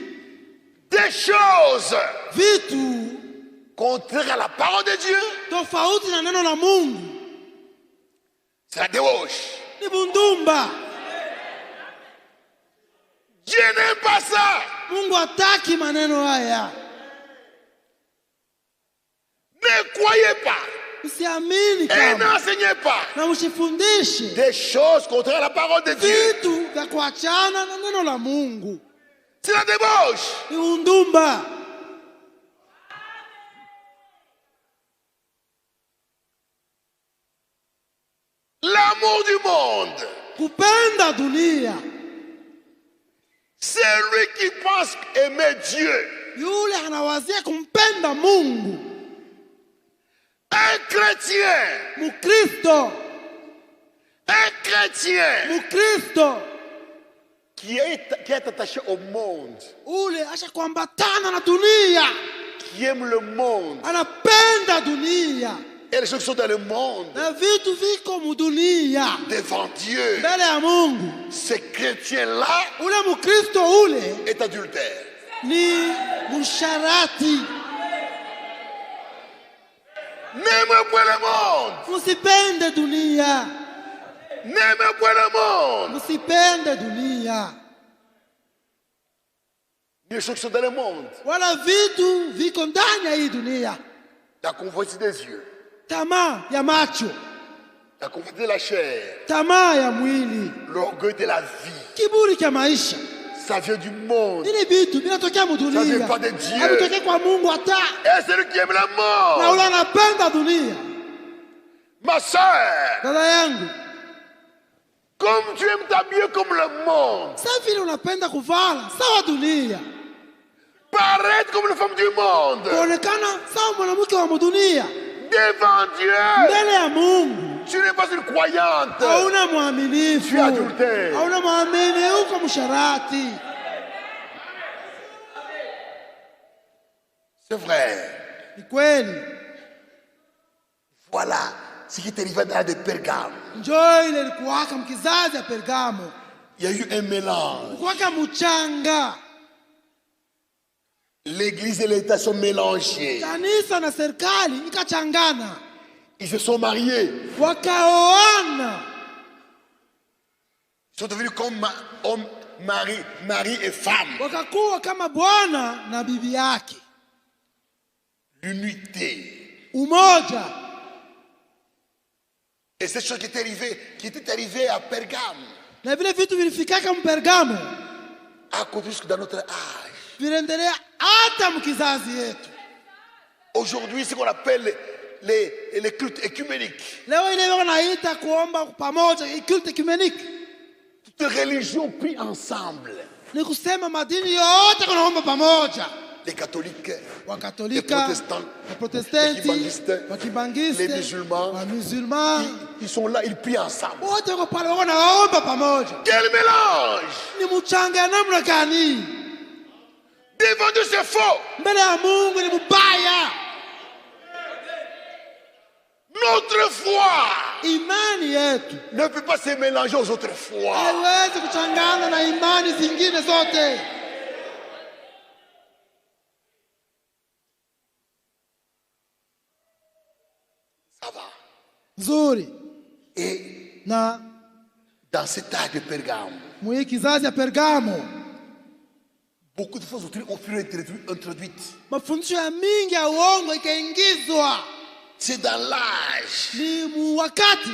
Des choses.
Vitu.
Contraires à la parole de Dieu.
Tofauti na neno la Mungu.
C'est la débauche.
Ni bundumba.
Dieu n'aime pas ça.
Mungu hataki maneno haya.
Ne croyez pas.
Usiamini
kama. Et n'enseignez pas.
Na usifundishe.
Des choses contraires à la parole de Dieu.
Vitu vya kuachana na neno la Mungu.
C'est la débauche.
Ni undumba.
L'amour du monde.
Kupenda dunia.
C'est lui qui pense aimer Dieu.
Yule anawazia kumpenda Mungu.
Un chrétien.
Mukristo.
Un chrétien.
Mukristo.
Qui est attaché au monde.
Ule asha kuambatana na dunia.
Qui aime le monde.
Anapenda dunia.
Et les choses qui sont dans le monde.
Na vitu viko mudunia.
Devant Dieu.
Mbele ya Mungu.
Ce chrétien-là.
Ule Mukristo ule.
Est adultère.
Ni musharati.
N'aimez pas le monde.
Musipende dunia.
N'aimez pas le monde.
Musipende dunia.
Les choses qui sont dans le monde.
Wala vitu viko ndani ya hii dunia.
La convoitise des yeux.
Tamaa ya macho.
La convoitise de la chair.
Tamaa ya mwili.
L'orgueil de la vie.
Kiburi cha maisha.
Ça vient du monde.
Ile vitu vinatokea mudunia.
Ça vient pas de Dieu.
Havitokea kwa Mungu hata.
Et celui qui aime la mort.
Na ule anapenda dunia.
Ma soeur.
Dada yangu.
Comme tu aimes t'habiller comme le monde.
Sasa vile unapenda kuvala sawa dunia.
Paraître comme une femme du monde.
Kuonekana sawa mwanamke wa dunia.
Devant Dieu.
Mbele ya Mungu.
Tu n'es pas une croyante.
Hauna mwaminifu.
Tu es adultère.
Hauna mwamini, uko msharati.
C'est vrai.
Ni kweli.
Voilà ce qui est arrivé dans la de Pergame.
Njoo ile ilikuwaka mkizazi ya Pergamo.
Il y a eu un mélange.
Kuwaka mchanga.
L'église et l'État sont mélangés.
Kanisa na serikali ikachangana.
Ils se sont mariés.
Wakaoana.
Ils sont devenus comme homme, mari et femme.
Wakakuwa kama bwana na bibi yake.
L'unité.
Umoja.
Et c'est ce qui était arrivé à Pergame.
Na vile vitu vilifikaka Pergamo.
À cause jusque dans notre âge.
Vilendelea hata mkizazi yetu.
Aujourd'hui, ce qu'on appelle les cultes écuméniques.
Leo ile wanaita kuomba pamoja, culte écuménique.
Toutes les religions prient ensemble.
Ni kusema madini yote kunaomba pamoja.
Les catholiques,
Wakatolika,
les protestants,
les kibangistes,
les musulmans, ils sont là, ils prient ensemble.
Wote wako pale wanaomba pamoja.
Quel mélange!
Ni mchanga namna gani?
Devant Dieu c'est faux.
Mbele ya Mungu ni mbaya.
Notre foi
imani yetu
ne peut pas se mélanger aux autres foi.
Haiwezi kuchangana na imani zingine zote.
Ça va.
Nzuri.
Et
na
dans cet âge de Pergame,
mwi kizazi ya Pergamo,
beaucoup de fausses doctrines ont pu être introduites.
Mafundisho ya mingi ya uongo ikaingizwa.
C'est dans l'âge
ni wakati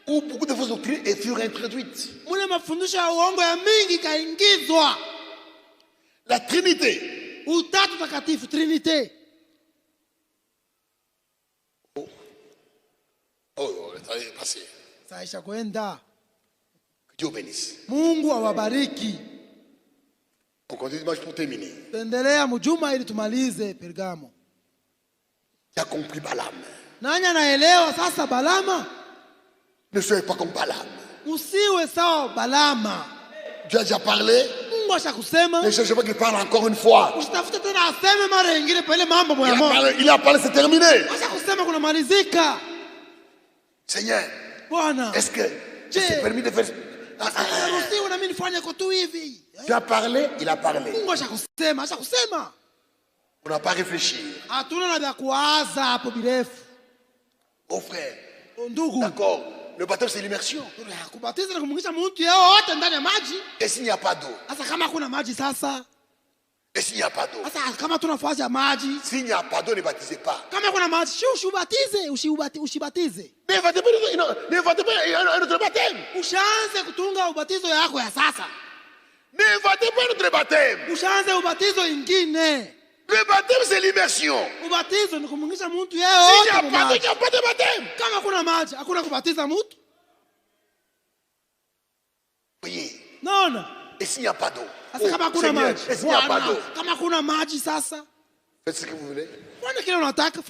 où beaucoup de fausses doctrines furent introduites.
Mule mafundisho ya uongo ya mingi ikaingizwa.
La Trinité.
Utatu takatifu, Trinité.
Oh, ça est passé.
Saisha kwenda.
Que Dieu bénisse.
Mungu awabariki.
On continue dimanche pour terminer.
Tendelea mjuma ili tumalize Pergamo.
Tu as compris Balaam.
Nani anaelewa sasa Balama?
Ne soyez pas comme Balaam.
Usiwe sawa Balama.
Dieu a déjà parlé.
Mungu ashakusema.
Ne cherchez pas qu'il parle encore une fois.
Usitafute tena aseme mara nyingine kwa ile mambo moja moja.
Il a parlé, c'est terminé.
Ashakusema kuna malizika.
Seigneur,
Bwana,
est-ce que c'est permis de faire?
Usiwe na mimi nifanye kwa tu hivi.
Tu as parlé, il a parlé.
Mungu ashakusema.
On n'a pas réfléchi.
Hatuna na vya kuwaza hapo birefu.
Oh frère.
Ndugu.
D'accord. Le baptême c'est l'immersion.
Kubatiza na kumwingisha mtu yote ndani ya maji.
Et s'il n'y a pas d'eau?
Sasa kama kuna maji sasa.
Et s'il n'y a pas d'eau?
Sasa kama tuna nafasi ya maji.
S'il n'y a pas d'eau, ne baptisez pas.
Kama kuna maji, usibatize.
Ne faites pas un autre baptême.
Ushaanze kutunga ubatizo yako ya sasa.
Ne faites pas un autre baptême.
Ushaanze ubatizo ingine.
Le baptême c'est l'immersion.
Ubatizo ni kumwingisha mtu
S'il n'y a pas d'eau, il n'y a pas de baptême.
Kama kuna maji, hakuna kubatiza mtu.
Oui.
Non.
Et s'il n'y a pas d'eau?
Sasa kama kuna maji.
Et s'il n'y a pas d'eau?
Kama kuna maji sasa.
Faites ce que vous voulez.
Fanya kile unataka.